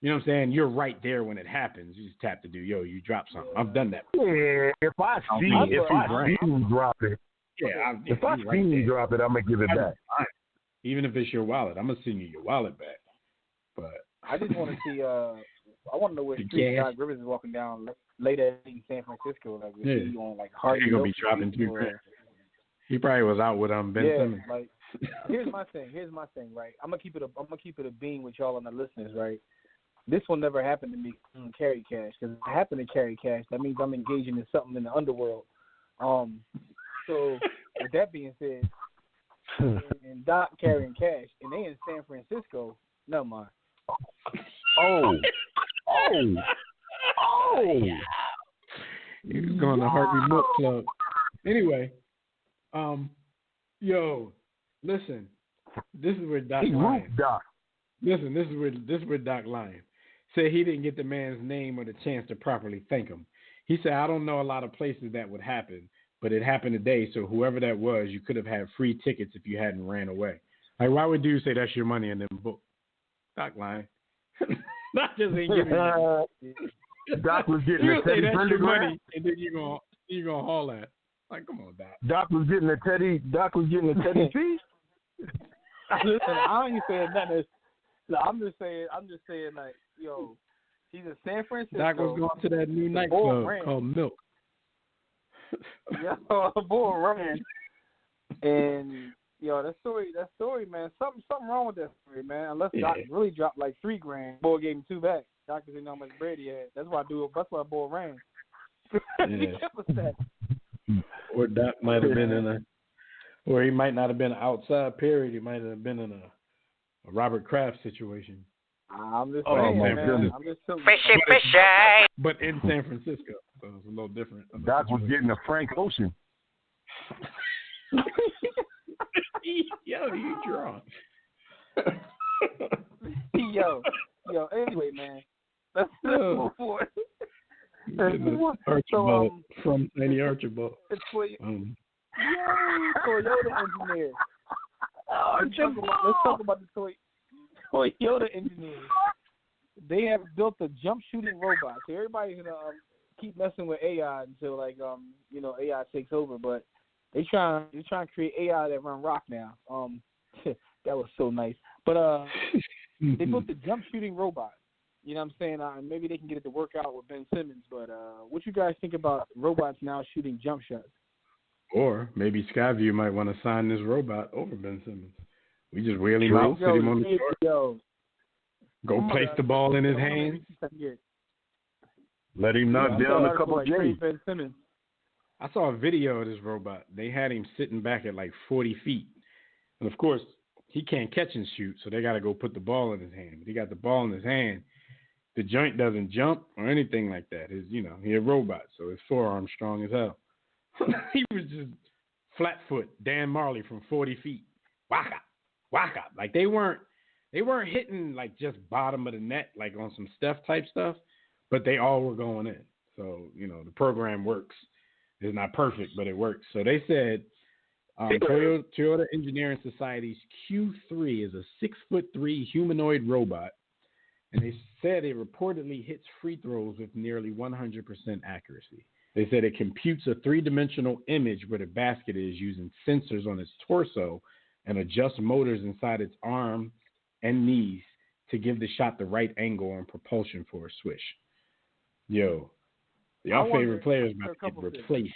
You know what I'm saying? You're right there when it happens. You just tap the dude, yo, you drop something. I've done that. Yeah, if I see you drop it, if I see you drop it, I'm gonna give it back. Even if it's your wallet, I'm gonna send you your wallet back. But I just want to see. I want to know where street Doc Rivers is walking down later in San Francisco. Like, is he on like Hardy? He's gonna be dropping $2,000. He probably was out with Ben Simmons. Like, here's my thing, right? I'm gonna keep it a bean with y'all and the listeners, right? This will never happen to me in carry cash, because if it happened to carry cash, that means I'm engaging in something in the underworld. So with that being said, and Doc carrying cash, and they in San Francisco, never mind. Oh. He's going to Harvey Milk Club. Anyway, yo, listen. This is where Doc lying. Listen, this is where Doc lying. Said he didn't get the man's name or the chance to properly thank him. He said, I don't know a lot of places that would happen, but it happened today. So whoever that was, you could have had free tickets if you hadn't ran away. Like, why would you say that's your money and then book? Doc lying. Doc just ain't giving you. Doc was getting a Teddy money, and then you gonna haul at. Like, come on, Doc. Doc was getting a Teddy piece. Listen, I ain't saying nothing. No, I'm just saying, like, yo, he's in San Francisco. Doc was going to that new nightclub called Milk. Yo, boy ran, and yo, that story, man, something wrong with that story, man. Unless Doc really dropped like $3,000, boy gave him $2 back. Doc didn't know how much bread he had. That's why boy ran. Yeah. Or Doc might have been or he might not have been outside. Period. He might have been in a Robert Kraft situation. I'm just saying, man. Fishy. But in San Francisco, so it's a little different. Doc was getting a Frank Ocean. Yo, you drunk. yo. Anyway, man, let's move forward. Archibald from Sandy Archibald. It's for you. Toyota engineer. Let's talk about the Toyota. Toyota engineers, they have built a jump shooting robot. So everybody's gonna keep messing with AI until AI takes over. But they're trying to create AI that run rock now. That was so nice. But they built the jump shooting robot. You know what I'm saying? Maybe they can get it to work out with Ben Simmons. But what you guys think about robots now shooting jump shots? Or maybe Skyview might want to sign this robot over Ben Simmons. We just wheel him out, sit him on the court. Go place the ball in his hands. Let him knock down a couple of J's. Ben Simmons. I saw a video of this robot. They had him sitting back at like 40 feet. And, of course, he can't catch and shoot, so they got to go put the ball in his hand. He got the ball in his hand. The joint doesn't jump or anything like that. He's a robot, so his forearm's strong as hell. He was just flat foot, Dan Marley from 40 feet. Waka. Like they weren't hitting like just bottom of the net, like on some Steph type stuff, but they all were going in. So, the program works. It's not perfect, but it works. So they said Toyota Engineering Society's Q3 is a 6'3" humanoid robot, and they said it reportedly hits free throws with nearly 100% accuracy. They said it computes a 3-dimensional image where the basket is using sensors on its torso and adjusts motors inside its arm and knees to give the shot the right angle and propulsion for a swish. Yo, your favorite players about to get replaced.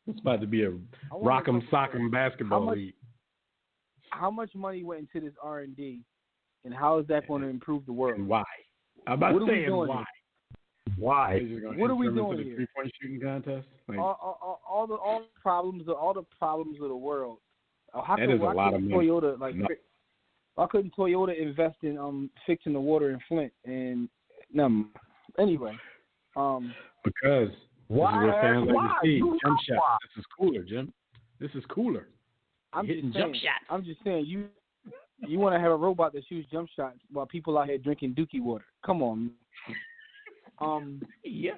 It's about to be a rock'em sock'em basketball league. How much money went into this R&D, and how is that going to improve the world? And why? I'm about to say why. Why? What are we doing here? The 3-point shooting contest? Like, all the problems of the world. That is a lot of money. Toyota, why couldn't Toyota invest in fixing the water in Flint? And anyway, because why? This is what fans like to see. Jump shot. This is cooler, Jim. This is cooler. I'm hitting jump shots. I'm just saying you want to have a robot that shoots jump shots while people out here drinking Dookie water. Come on. Yeah.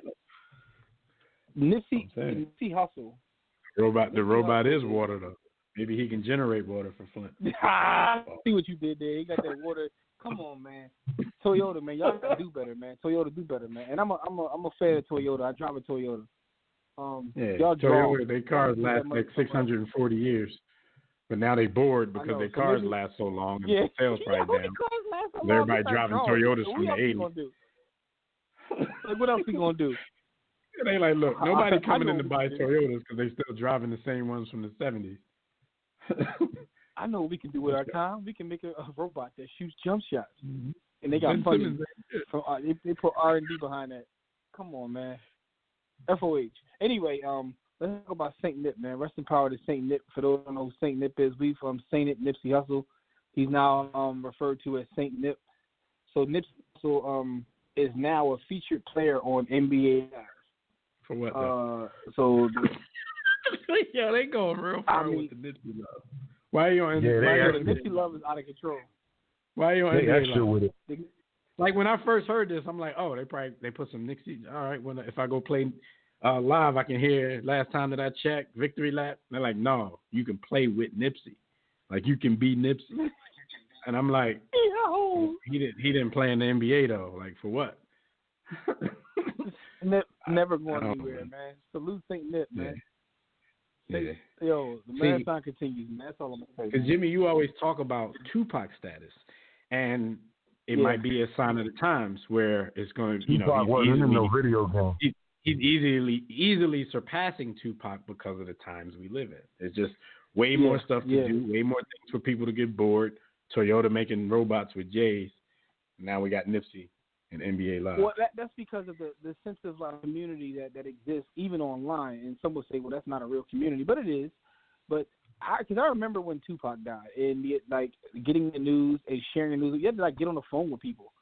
Nipsey Hussle. The robot is water though. Maybe he can generate water for Flint. See what you did there. He got that water. Come on, man. Toyota, man. Y'all gotta do better, man. Toyota do better, man. And I'm a fan of Toyota. I drive a Toyota. Y'all Toyota, their cars last like 640 years. But now they bored because their cars last so long and the sales price down. So everybody driving Toyotas from the 80s. Like, what else we gonna do? They like, look, nobody coming in to buy Toyotas because they still driving the same ones from the 70s. I know what we can do with our time. We can make a robot that shoots jump shots, and they got funding. They put R&D behind that. Come on, man. FOH. Anyway, let's talk about Saint Nip, man. Rest in power to Saint Nip. For those who don't know who Saint Nip is, we from Saint Nip, Nipsey Hussle. He's now referred to as Saint Nip. So Nipsey Hussle is now a featured player on NBA Live. For what? Yeah, they going real far with the Nipsey love. Why are you on NBA? The Nipsey love is out of control. Why are you on NBA love? With it. Like when I first heard this, I'm like, oh, they put some Nipsey. All right, if I go play live, I can hear last time that I checked, victory lap. They're like, no, you can play with Nipsey. Like you can be Nipsey. And I'm like, he didn't play in the NBA though. Like for what? Never going anywhere, man. Salute Saint Nip, man. Yeah. Yo, the marathon continues, man. That's all I'm saying. Because Jimmy, you always talk about Tupac status, and it might be a sign of the times where it's going to, he's easily surpassing Tupac because of the times we live in. It's just way more stuff to do, way more things for people to get bored. Toyota making robots with J's. Now we got Nipsey and NBA Live. Well, that's because of the sense of community that exists even online. And some will say, well, that's not a real community, but it is. But because I remember when Tupac died and getting the news and sharing the news, you had to get on the phone with people.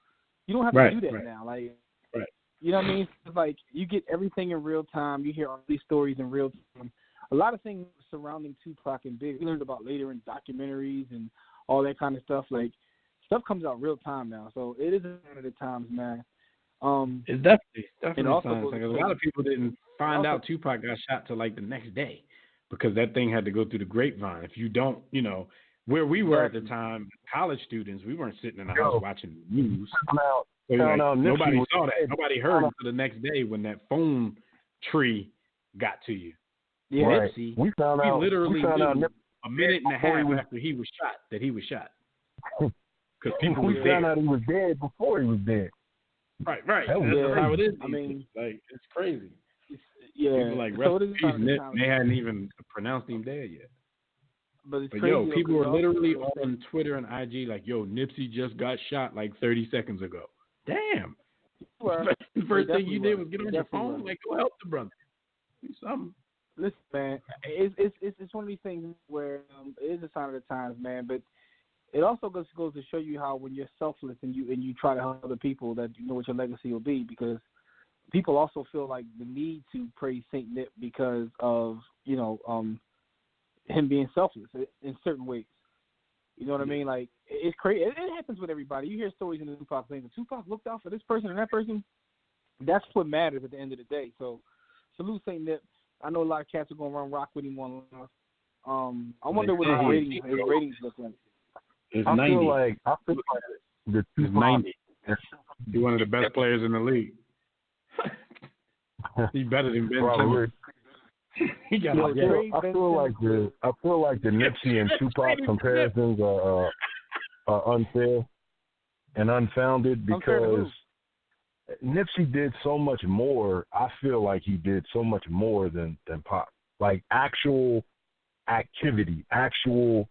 You don't have to do that now. You know what I mean? It's you get everything in real time. You hear all these stories in real time. A lot of things surrounding Tupac and Big, we learned about later in documentaries and all that kind of stuff. Stuff comes out real time now, so it is a sign of the times, man. It's definitely a sign. A lot of people didn't find out Tupac got shot till the next day because that thing had to go through the grapevine. If you don't, where we were at the time, college students, we weren't sitting in the house watching the news. So nobody saw that. Nobody heard until the next day when that phone tree got to you. Yeah, right. Nipsey. We literally found out knew a minute and a half after he was shot that he was shot. Because people we was found there. out he was dead before he was dead. Right. That's how it is. I mean, like, it's crazy. Yeah. People like so rest in peace, Nip. They hadn't even pronounced him dead yet. But crazy, yo, people were literally on Twitter and IG like, yo, Nipsey just got shot like 30 seconds ago. Damn. The first thing you did was get on your phone, like, go help the brother. Do something. Listen, man, it's one of these things where it is a sign of the times, man. But it also goes to show you how when you're selfless and you try to help other people, that you know what your legacy will be. Because people also feel like the need to praise Saint Nip because of him being selfless in certain ways. You know what I mean? Like, it's crazy. It happens with everybody. You hear stories in the Tupac thing. Tupac looked out for this person and that person. That's what matters at the end of the day. So, salute Saint Nip. I know a lot of cats are going to run rock with him on. I wonder what his ratings look like. It's I 90. feel like the He's 90. He's one of the best players in the league. He's better than Ben Simmons. I feel like the Nipsey and Tupac comparisons are unfair and unfounded because Nipsey did so much more. I feel like he did so much more than Pac. Like actual activity, actual,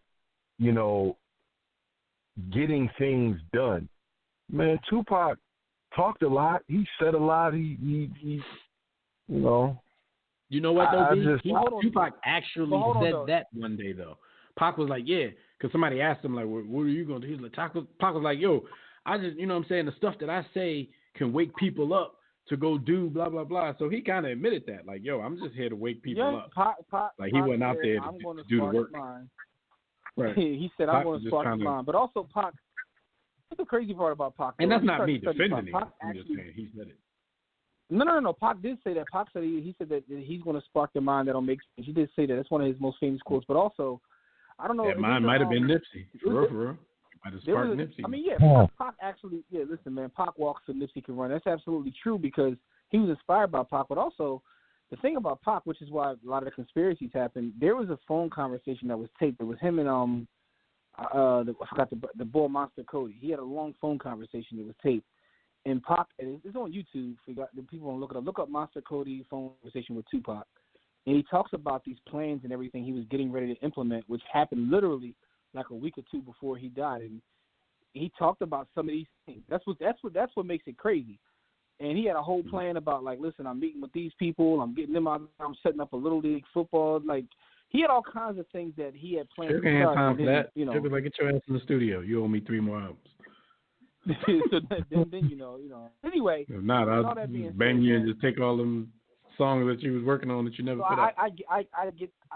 getting things done. Man, Tupac talked a lot. He said a lot. He You know what, though, Tupac actually said that one day, though. Pac was like, yeah, because somebody asked him, like, what are you going to do? He's like, Pac was like, yo, I just, you know what I'm saying, the stuff that I say can wake people up to go do blah, blah, blah. So he kind of admitted that, like, yo, I'm just here to wake people up. Like, he wasn't out there to do the work. Right. He said, I'm going to spark his mind. But also, Pac, that's the crazy part about Pac. And that's not me defending him. I'm just saying, he said it. No. Pac did say that. Pac said he said that he's going to spark the mind that'll make sense. He did say that. That's one of his most famous quotes. But also, I don't know. That mind might have been Nipsey. For real. Might have sparked Nipsey. I mean, Pac actually, listen, man, Pac walks so Nipsey can run. That's absolutely true because he was inspired by Pac. But also, the thing about Pac, which is why a lot of the conspiracies happened, there was a phone conversation that was taped. It was him and I forgot the boy Monster Cody. He had a long phone conversation that was taped. And Pac, it's on YouTube. The people want to look it up. Look up Monster Cody phone conversation with Tupac, and he talks about these plans and everything he was getting ready to implement, which happened literally like a week or two before he died. And he talked about some of these things. That's what makes it crazy. And he had a whole plan about, like, listen, I'm meeting with these people. I'm getting them out. I'm setting up a little league football. Like, he had all kinds of things that he had planned. Sure ain't time for that. Sure be like, get your ass in the studio. You owe me 3 more albums. So then Anyway, if not, I'll bang you and just take all them songs that you was working on that you never put out. I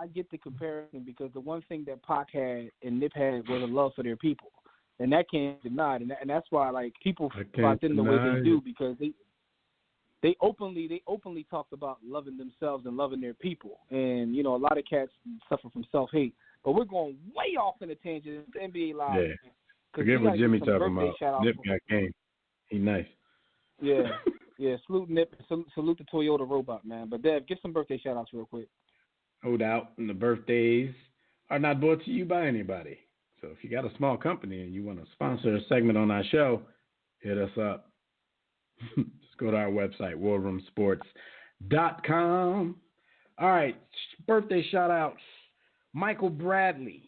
get the comparison because the one thing that Pac had and Nip had was a love for their people, and that can't be denied. And that's why, like, people about them the way they do, because they openly talked about loving themselves and loving their people. And a lot of cats suffer from self-hate. But we're going way off in a tangent. It's NBA Live. Yeah. Forget what Jimmy talking about. Nip got game. He nice. Yeah. Salute Nip. Salute the Toyota robot, man. But Dev, give some birthday shout-outs real quick. No doubt. And the birthdays are not brought to you by anybody. So if you got a small company and you want to sponsor a segment on our show, hit us up. Just go to our website, warroomsports.com. All right. Birthday shout-outs. Michael Bradley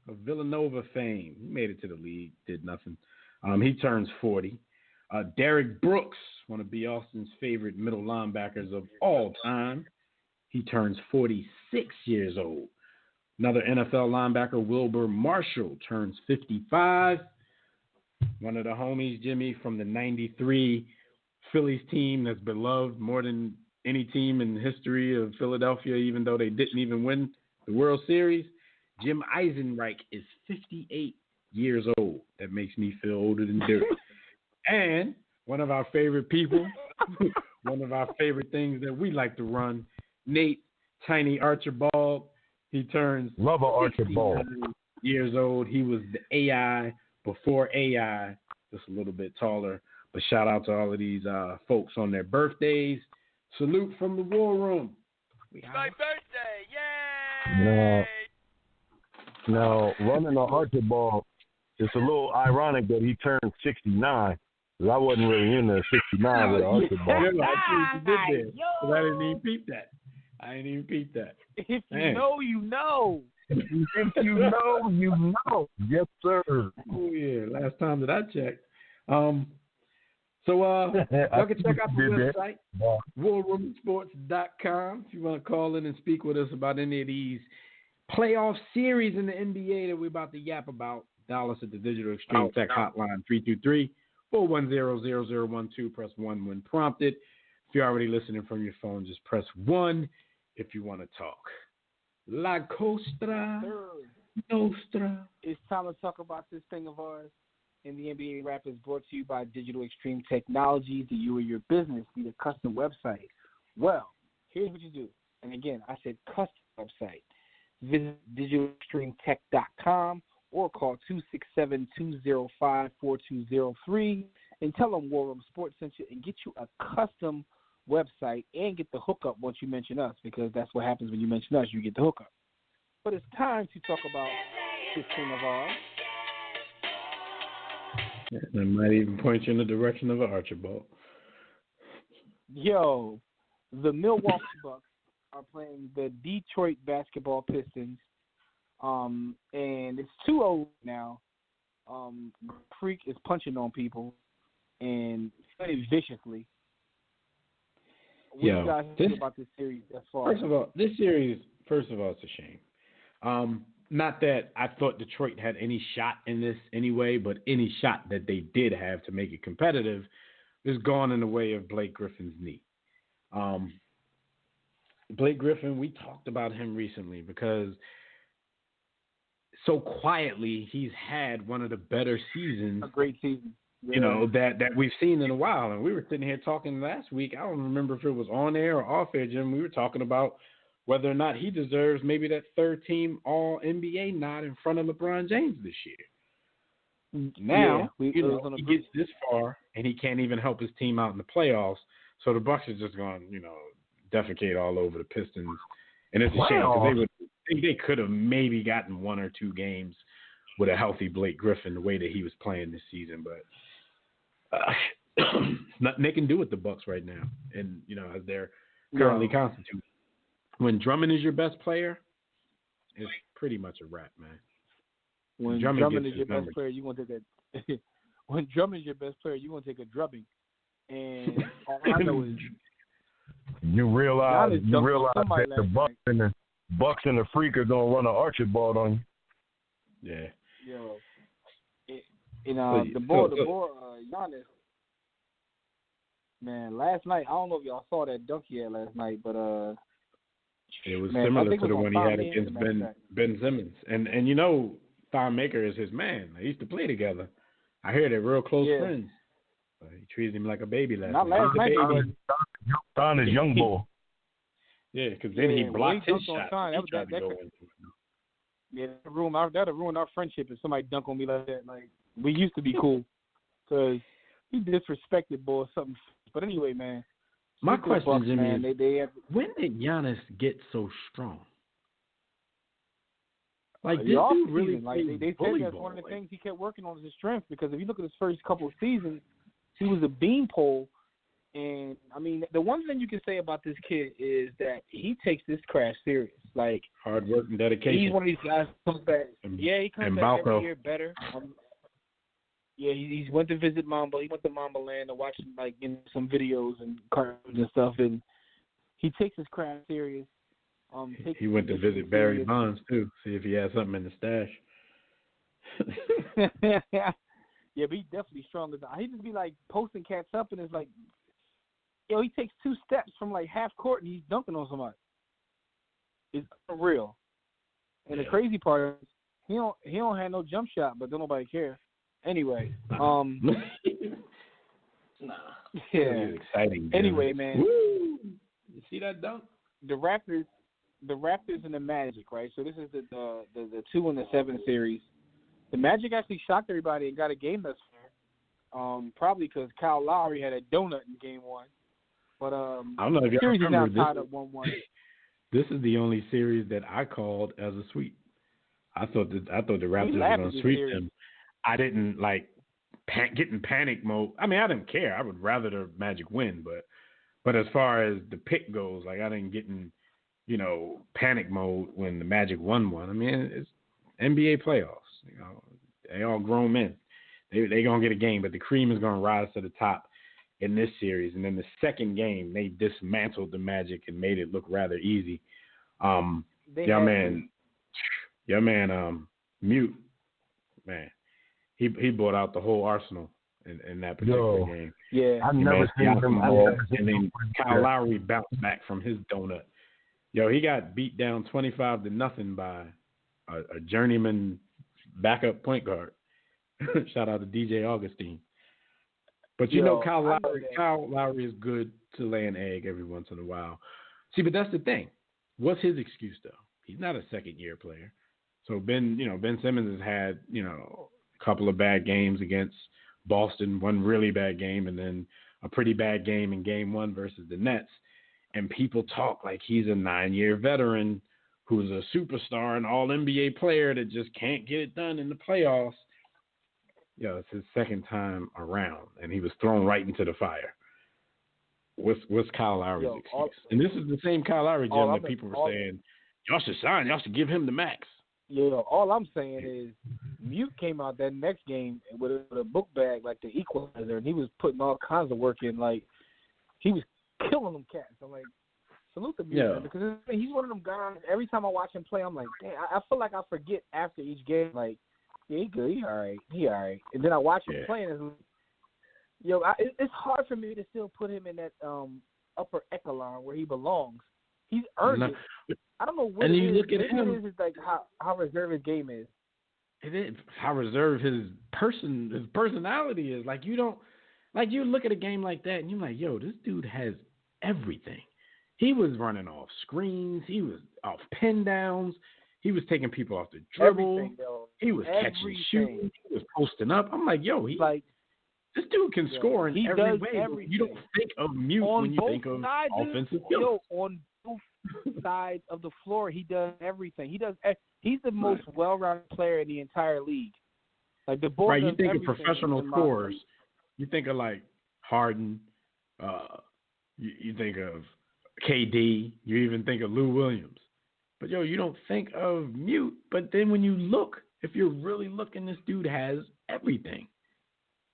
of Villanova fame. He made it to the league, did nothing. He turns 40. Derrick Brooks, one of B. Austin's favorite middle linebackers of all time. He turns 46 years old. Another NFL linebacker, Wilbur Marshall, turns 55. One of the homies, Jimmy, from the 93 Phillies team that's beloved more than any team in the history of Philadelphia, even though they didn't even win the World Series. Jim Eisenreich is 58 years old. That makes me feel older than dirt. And one of our favorite people, one of our favorite things that we like to run, Nate Tiny Archibald. He turns Lover Archibald. years old. He was the AI before AI, just a little bit taller. But shout out to all of these folks on their birthdays. Salute from the War Room. It's my birthday. Yay! Now, running the Archibald, it's a little ironic that he turned 69. Because I wasn't really in there 69 with Archibald. I see what you did there. But I didn't even peep that. If you know, you know. If you know, you know. Yes, sir. Oh, yeah. Last time that I checked. So y'all can check out the website, warroomsports.com, if you want to call in and speak with us about any of these playoff series in the NBA that we're about to yap about. Dial us at the Digital Extreme Tech Hotline, 323-410-0012. Press 1 when prompted. If you're already listening from your phone, just press 1 if you want to talk. La Costa Nostra. It's time to talk about this thing of ours. And the NBA Wrap is brought to you by Digital Extreme Technologies. Do you or your business need a custom website? Well, here's what you do. And again, I said custom website. Visit digitalextremetech.com or call 267-205-4203 and tell them War Room Sports sent you and get you a custom website and get the hookup once you mention us, because that's what happens when you mention us. You get the hookup. But it's time to talk about this thing of ours. I might even point you in the direction of an Archibald. Yo, the Milwaukee Bucks are playing the Detroit Basketball Pistons, and it's 2-0 now. Freak is punching on people and very viciously. What do you guys think about this series thus far? First of all, it's a shame. Not that I thought Detroit had any shot in this anyway, but any shot that they did have to make it competitive is gone in the way of Blake Griffin's knee. Blake Griffin, we talked about him recently because so quietly he's had one of the better seasons. A great season. Yeah. That we've seen in a while. And we were sitting here talking last week. I don't remember if it was on air or off air, Jim. We were talking about whether or not he deserves maybe that third-team All-NBA nod in front of LeBron James this year. Now, he gets this far, and he can't even help his team out in the playoffs, so the Bucks are just going to, defecate all over the Pistons. And it's a shame because they could have maybe gotten 1 or 2 games with a healthy Blake Griffin the way that he was playing this season. But nothing they can do with the Bucks right now, and, as they're currently constituted. When Drummond is your best player, it's pretty much a wrap, man. When Drummond is your best player, you want to take a. When Drummond's your best player, you want to take a drubbing. And all I know is you realize that the Bucks and the Freak are gonna run an Archibald on you. Yeah. Yo, the boy, Giannis. Man, last night I don't know if y'all saw that dunk he had last night, but it was similar to the one he had against Ben Simmons. And Thon Maker is his man. They used to play together. I hear they're real close friends. He treated him like a baby last night. Not last night. Thon is young boy. Yeah, because then he blocked his shot. That'll ruin our friendship if somebody dunk on me like that. Like, we used to be cool because he disrespected boy or something. But anyway, man. My question, Jimmy, is when did Giannis get so strong? Like, this dude really they said that's one of the things he kept working on is his strength, because if you look at his first couple of seasons, he was a beanpole. And, I mean, the one thing you can say about this kid is that he takes this craft serious. Like, hard work and dedication. He's one of these guys who comes back. He comes back every year better. He went to visit Mamba. He went to Mamba Land to watch some videos and cartoons and stuff. And he takes his craft serious. He went to visit Barry Bonds too, see if he had something in the stash. Yeah, but he's definitely strong. He just be posting cats up, and it's he takes 2 steps from half court and he's dunking on somebody. It's unreal. And the crazy part is he don't have no jump shot, but don't nobody care. Anyway, Nah. Yeah. Exciting. Anyway, man. Woo! You see that dunk? The Raptors the Raptors and the Magic, right? So this is the 2 and the 7 series. The Magic actually shocked everybody and got a game thus far. Probably because Kyle Lowry had a donut in Game 1. But I don't know if the series is now remember, tied up 1-1. This is the only series that I called as a sweep. I thought the Raptors were going to sweep them. I didn't like get panic mode. I mean, I didn't care. I would rather the Magic win, but as far as the pick goes, like I didn't get in, panic mode when the Magic won one. I mean, it's NBA playoffs. They all grown men. They gonna get a game, but the cream is gonna rise to the top in this series. And then the second game, they dismantled the Magic and made it look rather easy. Mute, man, he brought out the whole arsenal in that particular game. Yeah, I've never seen him. And then Kyle Lowry bounced back from his donut. He got beat down 25-0 by a journeyman backup point guard. Shout out to DJ Augustine. But Kyle Lowry is good to lay an egg every once in a while. See, but that's the thing. What's his excuse though? He's not a second-year player. So Ben Simmons has had, a couple of bad games against Boston, one really bad game, and then a pretty bad game in Game 1 versus the Nets. And people talk like he's a 9-year veteran who's a superstar and all-NBA player that just can't get it done in the playoffs. It's his second time around, and he was thrown right into the fire. What's Kyle Lowry's excuse? And this is the same Kyle Lowry, Jim, that people were saying, y'all should sign. Y'all should give him the max. All I'm saying is Mute came out that next game with a book bag like the equalizer, and he was putting all kinds of work in. Like, he was killing them cats. I'm like, salute to Mute, man, because he's one of them guys. Every time I watch him play, I'm like, damn, I feel like I forget after each game, like, yeah, he good, he all right. And then I watch him play, and it's hard for me to still put him in that upper echelon where he belongs. He's earned it. I don't know what and it you is. look at him. It is like how reserved his game is. It is how reserved his personality is. Like, you don't, like, you look at a game like that and you're like, yo, this dude has everything. He was running off screens. He was off pin downs. He was taking people off the dribble. He was catching, shooting. He was posting up. I'm like, yo, this dude can score in every way. You don't think of Mute when you think of offensive skills. On both sides of the floor, he does everything. He's the most well-rounded player in the entire league. Like, the ball. Right, you think of professional scorers. You think of like Harden. You think of KD. You even think of Lou Williams. But you don't think of Mute. But then when you look, if you're really looking, this dude has everything.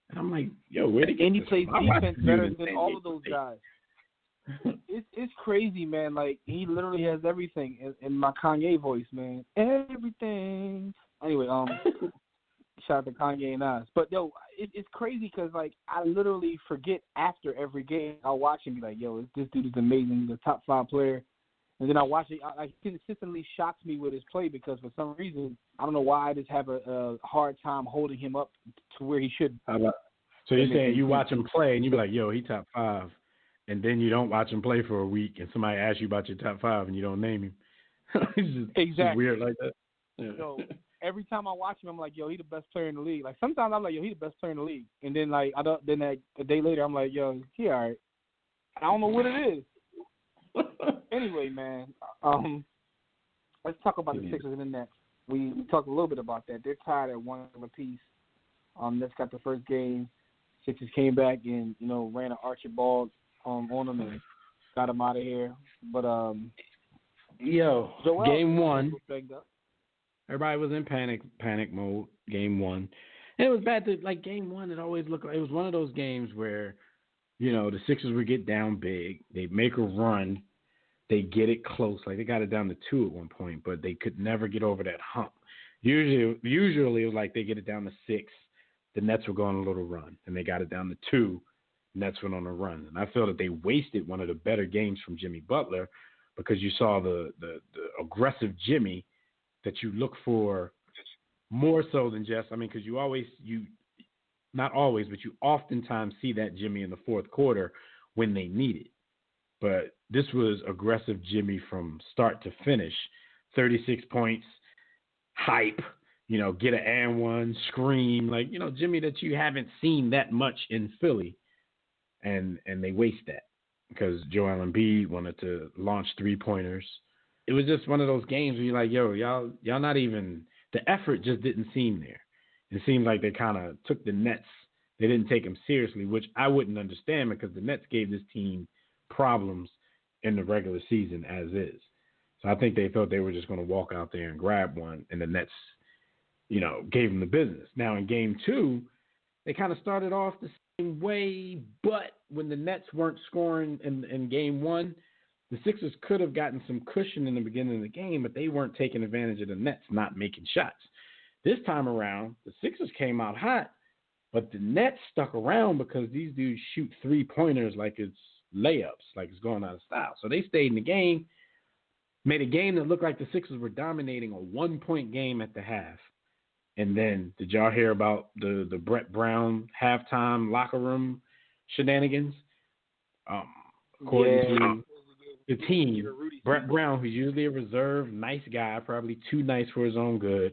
And I'm like, where did he get And he this plays from? defense better than all of those guys. It's crazy, man. Like, he literally has everything in my Kanye voice, man. Everything. Anyway, shout out to Kanye and Nas. But it's crazy because like I literally forget after every game. I'll watch and be like, this dude is amazing. He's a top 5 player. And then I watch it. I consistently shocks me with his play because for some reason I don't know why I just have a hard time holding him up to where he should. So you're saying you watch him play and you be like, he top 5, and then you don't watch him play for a week and somebody asks you about your top 5 and you don't name him. It's just weird like that. Yeah. Every time I watch him, I'm like, he the best player in the league. Like, sometimes I'm like, he the best player in the league, and then like a day later I'm like, he all right. I don't know what it is. Anyway, man, let's talk about the Sixers and the Nets. We talked a little bit about that. They're tied at 1 apiece. Nets got the first game. Sixers came back and ran an Archibald on them and got him out of here. But Joel, game 1. Everybody was in panic mode. Game 1, and it was bad. Like game 1, it always looked like it was one of those games where, the Sixers would get down big. They'd make a run. They get it close. Like, they got it down to 2 at one point, but they could never get over that hump. Usually it was like they get it down to 6. The Nets were going on a little run, and they got it down to 2. Nets went on a run. And I feel that they wasted one of the better games from Jimmy Butler because you saw the aggressive Jimmy that you look for more so than just, because you not always, but you oftentimes see that Jimmy in the fourth quarter when they need it. but this was aggressive Jimmy from start to finish. 36 points, hype, get an and one, scream, like, Jimmy that you haven't seen that much in Philly. And they waste that because Joel Embiid wanted to launch 3-pointers. It was just one of those games where you're like, yo, y'all not even, the effort just didn't seem there. It seemed like they kind of took the Nets. They didn't take them seriously, which I wouldn't understand because the Nets gave this team problems in the regular season as is. So I think they thought they were just going to walk out there and grab one, and the Nets, gave them the business. Now in game 2, they kind of started off the same way, but when the Nets weren't scoring in game 1, the Sixers could have gotten some cushion in the beginning of the game, but they weren't taking advantage of the Nets not making shots. This time around, the Sixers came out hot, but the Nets stuck around because these dudes shoot 3-pointers like it's layups, like it's going out of style. So they stayed in the game, made a game that looked like the Sixers were dominating a 1-point game at the half. And then did y'all hear about the Brett Brown halftime locker room shenanigans? According to the team, Brett Brown, who's usually a reserved, nice guy, probably too nice for his own good,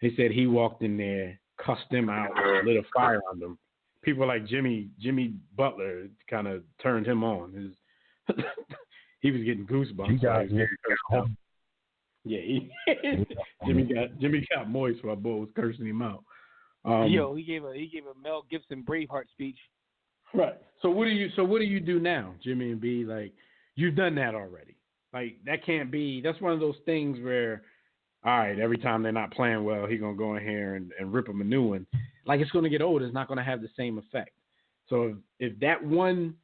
they said he walked in there, cussed them out, lit a fire on them. People like Jimmy Butler kind of turned him on. He was getting goosebumps. Jimmy got moist while Bo was cursing him out. He gave a Mel Gibson Braveheart speech. Right. So what do you do now, Jimmy and B? Like, you've done that already. Like, that can't be. That's one of those things where, all right, every time they're not playing well, he's gonna go in here and rip them a new one. Like, it's gonna get old. It's not gonna have the same effect. So if that one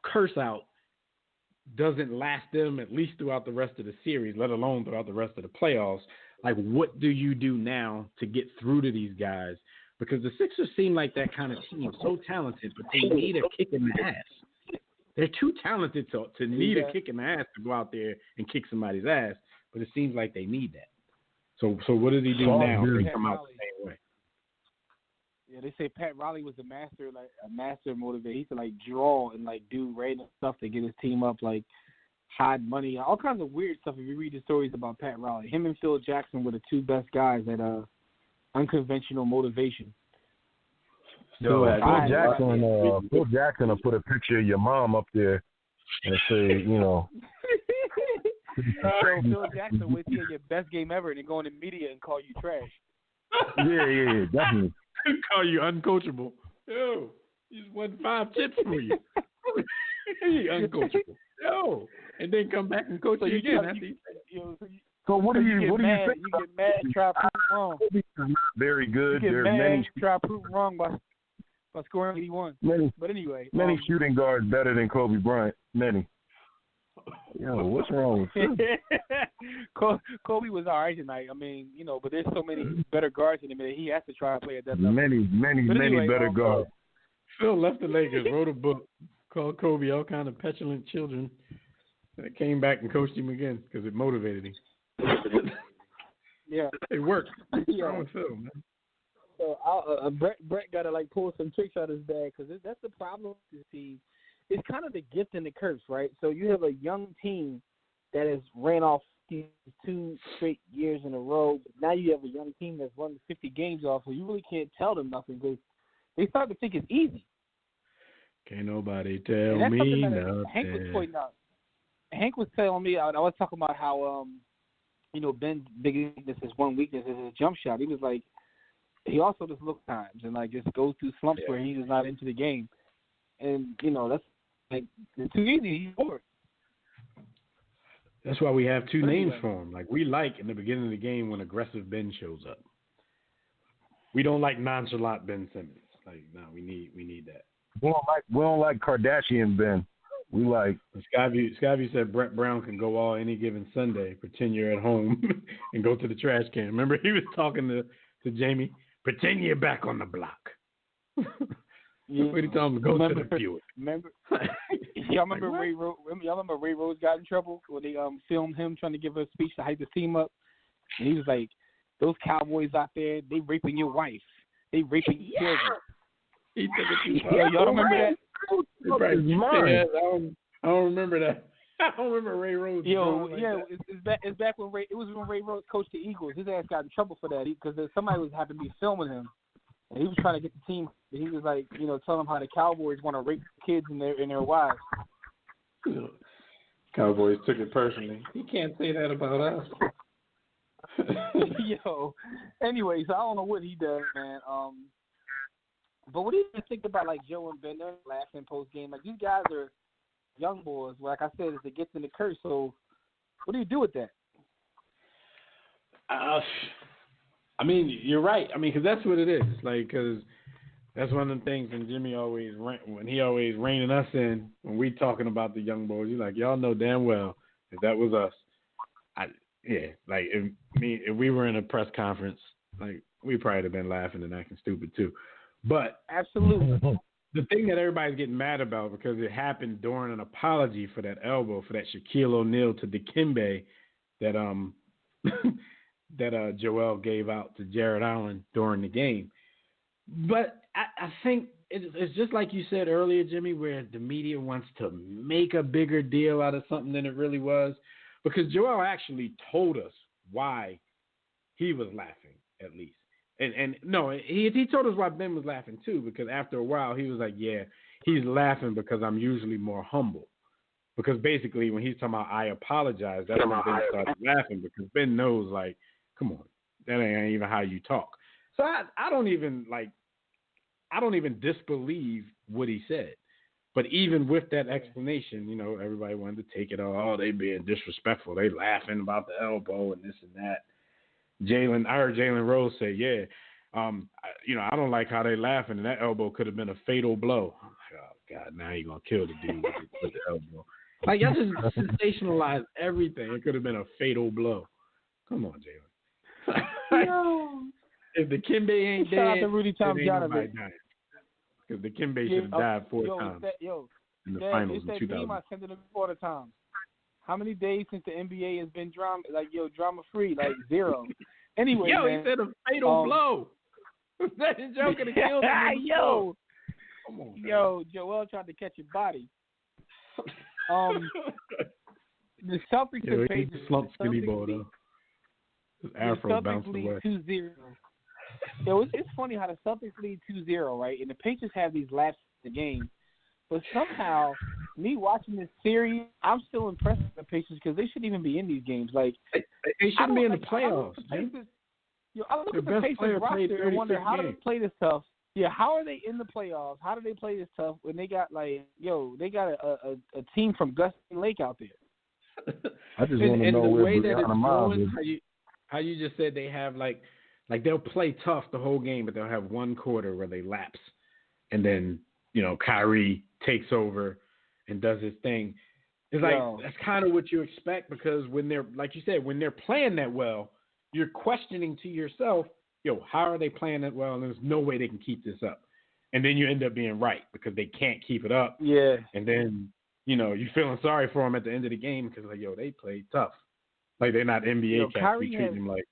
curse out doesn't last them at least throughout the rest of the series, let alone throughout the rest of the playoffs, like, what do you do now to get through to these guys? Because the Sixers seem like that kind of team, so talented, but they need a kick in the ass. They're too talented to need a kick in the ass to go out there and kick somebody's ass, but it seems like they need that. So what does he do now if they come out the same way? Yeah, they say Pat Riley was a master motivator. He could, like, draw and, like, do random stuff to get his team up, like hide money, all kinds of weird stuff. If you read the stories about Pat Riley, him and Phil Jackson were the two best guys at unconventional motivation. Yo, Phil Jackson will put a picture of your mom up there and say, Phil Jackson will see your best game ever and then go in the media and call you trash. Yeah, definitely. Call you uncoachable. Yo, he just won 5 chips for you. He uncoachable. Yo, and then come back and coach you again. So what do you think? You get mad and try to prove wrong. Very good. You get mad and try to prove wrong by scoring 81. But anyway. Many shooting guards better than Kobe Bryant. Many. Yo, what's wrong with you? Kobe was all right tonight. I mean, but there's so many better guards in him that he has to try to play at that level. Many better guards. Phil left the Lakers, wrote a book called Kobe, All Kind of Petulant Children. And came back and coached him again because it motivated him. Yeah. It worked. Yeah. Wrong with Phil, man. So Brett got to, like, pull some tricks out of his bag because that's the problem with this team. It's kind of the gift and the curse, right? So you have a young team that has ran off these 2 straight years in a row. But now you have a young team that's run 50 games off, so you really can't tell them nothing because they start to think it's easy. Can't nobody tell me nothing. Hank was pointing out. Hank was telling me, I was talking about how, Ben's big weakness is one weakness is his jump shot. He was like, he also just looks times and, like, just goes through slumps where he's just not into the game. And, that's, like, it's too easy. He's bored. That's why we have 2 names for him. Like, we like in the beginning of the game when aggressive Ben shows up. We don't like nonchalant Ben Simmons. Like, no, we need that. We don't like Kardashian Ben. We like Skyview said Brett Brown can go all any given Sunday, pretend you're at home, and go to the trash can. Remember, he was talking to Jamie, pretend you're back on the block. Yeah. What he told him to go to the Buick. Y'all remember Ray Rose got in trouble when they filmed him trying to give a speech to hype the team up, and he was like, "Those Cowboys out there, they raping your wife, they raping your children." He took it too far. Y'all remember that? I don't remember that. I don't remember Ray Rhodes. Yo, like yeah, that. it's back when Ray. It was when Ray Rhodes coached the Eagles. His ass got in trouble for that because somebody was happened to be filming him, and he was trying to get the team. He was like, telling them how the Cowboys want to rape kids and their wives. Cowboys took it personally. He can't say that about us. Yo, anyway, so I don't know what he does, man. But what do you think about like Joe and Ben? They're laughing post game. Like these guys are young boys. Like I said, it's a gift and a curse. So what do you do with that? I mean, you're right. I mean, because that's what it is. Like, because that's one of the things. And Jimmy always, when he always reining us in when we talking about the young boys, he's like, y'all know damn well if that was us. Like if we were in a press conference, like we probably have been laughing and acting stupid too. But absolutely, the thing that everybody's getting mad about because it happened during an apology for that elbow for that Shaquille O'Neal to Dikembe that that Joel gave out to Jared Allen during the game. But I think it's just like you said earlier, Jimmy, where the media wants to make a bigger deal out of something than it really was. Because Joel actually told us why he was laughing, at least. And no, he told us why Ben was laughing too, because after a while he was like, yeah, he's laughing because I'm usually more humble. Because basically when he's talking about I apologize, that's when Ben started laughing because Ben knows, like, come on, that ain't even how you talk. So I don't even disbelieve what he said. But even with that explanation, everybody wanted to take it all. Oh, they being disrespectful. They laughing about the elbow and this and that. I heard Jalen Rose say, yeah, I don't like how they laughing, and that elbow could have been a fatal blow. I'm like, oh, God, now you're going to kill the dude with the elbow. Like, y'all just sensationalized everything. It could have been a fatal blow. Come on, Jalen. No. If the Kimbe ain't dead, shout out to Rudy Tomjanovich. Because the Kimbe should have died four times in the finals in 2000. I send it all the time. How many days since the NBA has been drama free? Like 0. Anyway, man, he said a fatal blow. That joke could have killed him. Come on, Joel tried to catch your body. The Celtics and Pacers. Slumped skinny boy though. His afro bounced away. 2-0. It's funny how the Celtics lead 2-0, right? And the Pacers have these lapses in the game. But somehow, me watching this series, I'm still impressed with the Pacers because they shouldn't even be in these games. Like they shouldn't be in the playoffs. I look at the Pacers roster and wonder how do they play this tough. Yeah, how are they in the playoffs? How do they play this tough when they got they got a team from Gustin Lake out there? I just want to know where Brianna Miles is. How you just said they have like they'll play tough the whole game, but they'll have one quarter where they lapse, and then Kyrie takes over and does his thing. It's like that's kind of what you expect because when they're, like you said, when they're playing that well, you're questioning to yourself, how are they playing that well? And there's no way they can keep this up. And then you end up being right because they can't keep it up. Yeah. And then, you're feeling sorry for them at the end of the game because they played tough. Like they're not NBA cats. We treat them like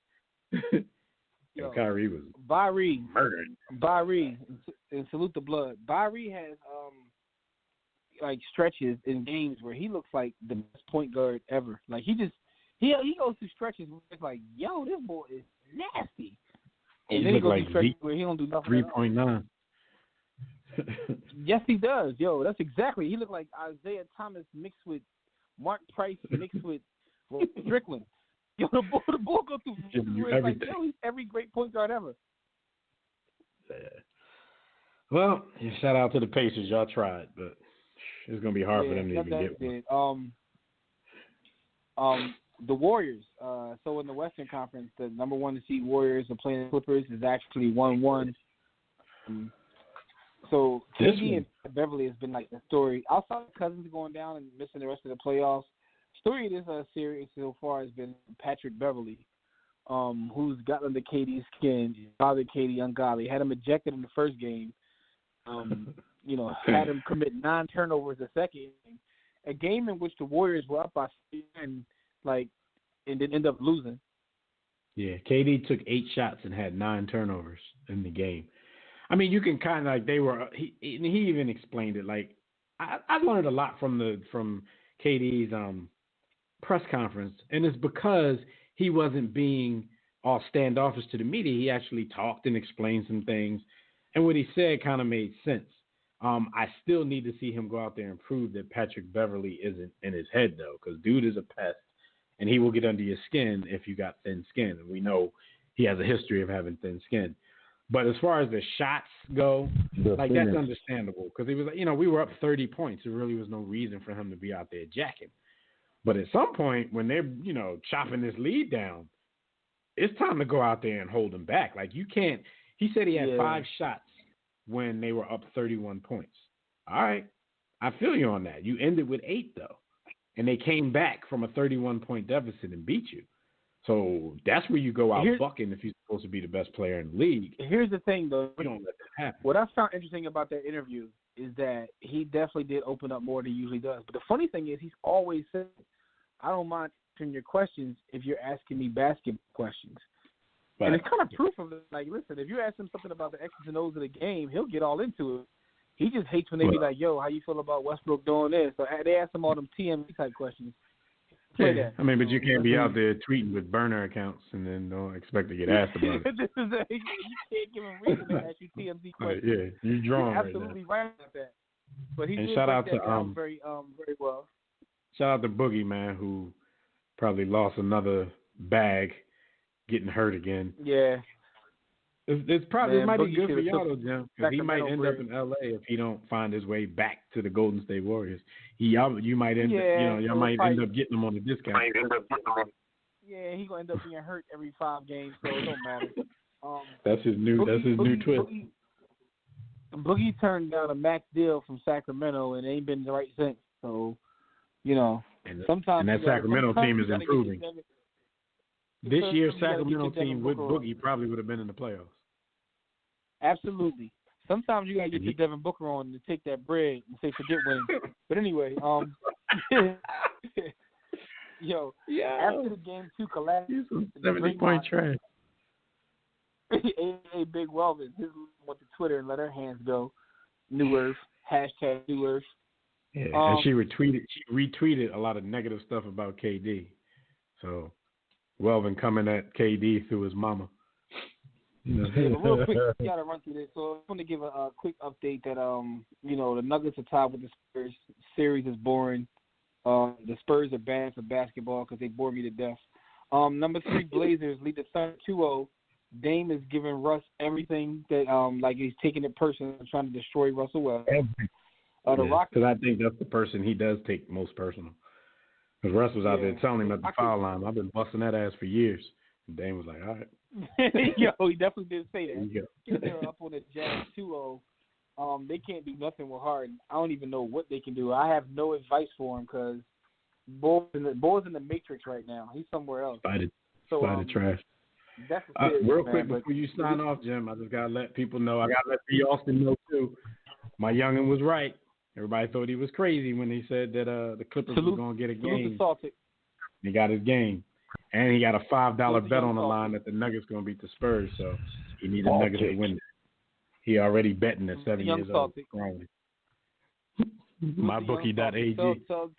Kyrie was murdering. Kyrie, and salute the blood. Kyrie has stretches in games where he looks like the best point guard ever. Like he goes through stretches where it's like, yo, this boy is nasty. And then he goes through stretches where he don't do nothing. 3.9. Yes, he does. Yo, that's exactly. He looked like Isaiah Thomas mixed with Mark Price mixed with Strickland. Yo, the ball go through. It's like, he's every great point guard ever. Well, shout out to the Pacers. Y'all tried, but it's gonna be hard for them to even get one. The Warriors. So in the Western Conference, the number 1 seed Warriors are playing the Clippers is actually 1-1. So KD and Beverly has been like the story. Outside of Cousins going down and missing the rest of the playoffs, story of this series so far has been Patrick Beverly, who's gotten under KD's skin, bothered KD ungodly, had him ejected in the first game, had him commit 9 turnovers the second game, a game in which the Warriors were up by 10, and then end up losing. Yeah, KD took 8 shots and had 9 turnovers in the game. I mean, you can kind of he even explained it. Like, I learned a lot from KD's press conference, and it's because he wasn't being all standoffish to the media. He actually talked and explained some things, and what he said kind of made sense. I still need to see him go out there and prove that Patrick Beverley isn't in his head, though, because dude is a pest, and he will get under your skin if you got thin skin, and we know he has a history of having thin skin. But as far as the shots go, that's understandable because he was, we were up 30 points. There really was no reason for him to be out there jacking. But at some point, when they're, chopping this lead down, it's time to go out there and hold them back. Like you can't. He said he had 5 shots when they were up 31 points. All right, I feel you on that. You ended with 8 though, and they came back from a 31-point deficit and beat you. So that's where you go out bucking if you're supposed to be the best player in the league. Here's the thing, though. We don't let that happen. What I found interesting about that interview is that he definitely did open up more than he usually does. But the funny thing is he's always said, I don't mind answering your questions if you're asking me basketball questions. Right. And it's kind of proof of it. Like, listen, if you ask him something about the X's and O's of the game, he'll get all into it. He just hates when they be like, yo, how you feel about Westbrook doing this? So they ask him all them TMZ-type questions. Yeah. I mean, but you can't be out there tweeting with burner accounts and then don't expect to get asked about it. You can't give him reason to ask you TMZ questions. Yeah, you're drawing right absolutely right about that. But he did shout out that to very well. Shout out to Boogie, man, who probably lost another bag, getting hurt again. Yeah. It's probably man, it might Boogie be good for y'all, though, Jim, because he might end up in LA if he don't find his way back to the Golden State Warriors. You might end up, y'all might end up getting him on a discount. Yeah, he's gonna end up being hurt every 5 games, so it don't matter. That's his new twist. Boogie turned down a max deal from Sacramento and ain't been right since. So, sometimes that Sacramento team is improving. This year's Sacramento team with Boogie probably would have been in the playoffs. Absolutely. Sometimes you gotta get your Devin Booker on to take that bread and say forget winning. But anyway, after the game 2 collapse, he's some 70-point trash. A Big Welvin, his went to Twitter and let her hands go. New Earth, hashtag New Earth. Yeah, and she retweeted a lot of negative stuff about KD. So Welvin coming at KD through his mama. Yeah, but real quick, we got to run through this. So I want to give a quick update that, the Nuggets are tied with the Spurs. Series is boring. The Spurs are bad for basketball because they bore me to death. Number 3, Blazers lead the Thunder 2-0. Dame is giving Russ everything that, like he's taking it personal and trying to destroy Russell Westbrook. The Rockets. Because I think that's the person he does take most personal. Because Russ was out there telling him at the foul line, I've been busting that ass for years. And Dame was like, all right. Yo, he definitely did say that. They're up on the Jazz 2-0. They can't do nothing with Harden. I don't even know what they can do. I have no advice for him because Bull's in the Matrix right now. He's somewhere else. Spider trash. That's real quick before you sign off, Jim, I just got to let people know. I got to let B. Austin know, too. My youngin' was right. Everybody thought he was crazy when he said that the Clippers were going to get a game. He got his game. And he got a $5 bet on the line that the Nuggets going to beat the Spurs, so he needed the Nuggets to win. He already betting at 7 years old. MyBookie.ag.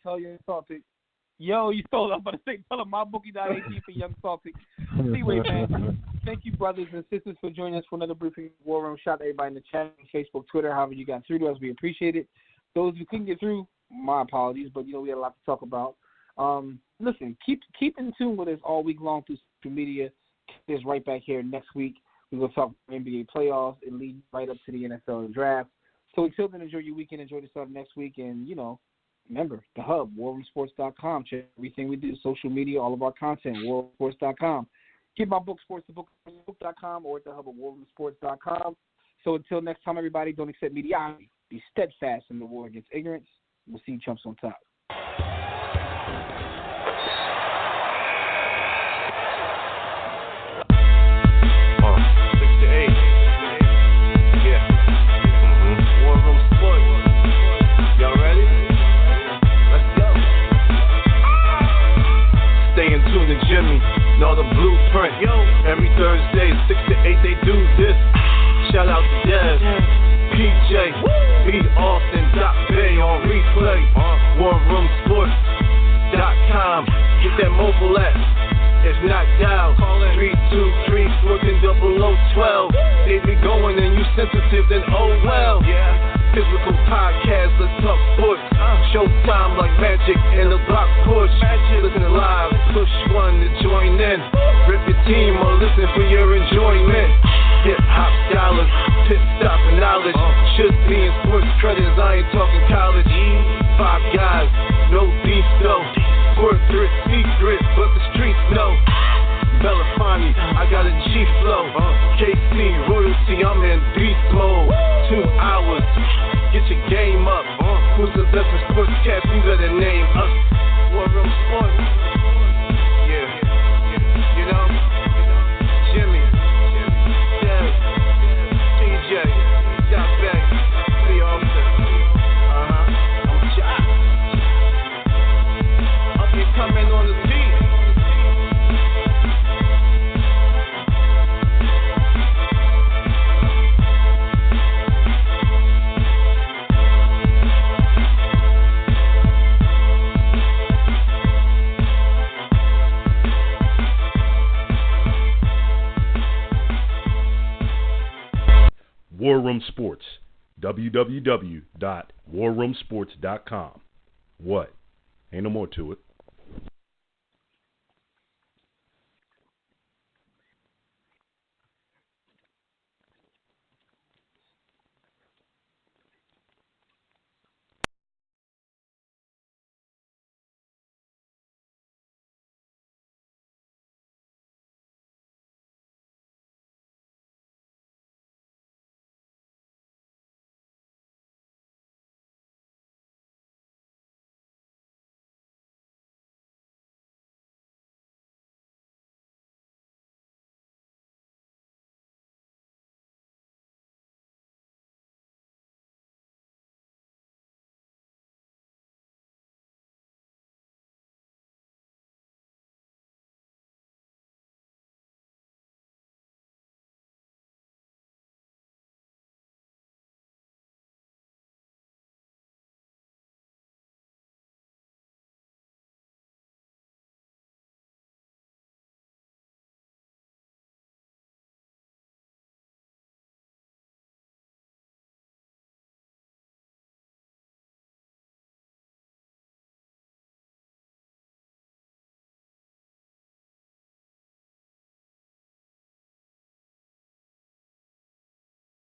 Tell your Celtic. Yo, you stole it. I'm about to say, tell him MyBookie.ag for Young Celtic. Anyway, man, thank you, brothers and sisters, for joining us for another briefing War Room. Shout out to everybody in the chat, Facebook, Twitter, however you got through to us. We appreciate it. Those who couldn't get through, my apologies, but, we had a lot to talk about. Listen, keep in tune with us all week long through social media. Keep us right back here next week. We're going to talk NBA playoffs and lead right up to the NFL draft. So until then, enjoy your weekend. Enjoy the start of next week. And, remember, the hub, warroomsports.com. Check everything we do, social media, all of our content, warroomsports.com. Keep my book, sports.book.com, or at the hub of warroomsports.com. So until next time, everybody, don't accept mediocrity. Be steadfast in the war against ignorance. We'll see you chumps on top. Jimmy, know the blueprint. Every Thursday, 6 to 8, they do this. Shout out to Dev. PJ, B. Austin, Bay on replay. WarRoomSports.com. Get that mobile app. If not dialed, 323-1400-12. They be going and you sensitive, then oh well. Physical podcast, let's talk sports. Showtime like magic in the block push. Listen live, push one to join in. Rip your team or listen for your enjoyment. Hip hop scholars, pit stop and knowledge. Should be in sports credits, I ain't talking college. 5 guys, no beef though. Corporate secret, but the streets know. Belafonte, I got a G flow. KC, royalty, I'm in beast mode. 2 hours, get your game up. Who's the best in sportscast? You better name us. War Room Sports. Yeah, you know, Jimmy, Dev, PJ, Jack Bay, Lee Austin. I'm Jack. Up and coming on the beat. War Room Sports, www.warroomsports.com. What? Ain't no more to it.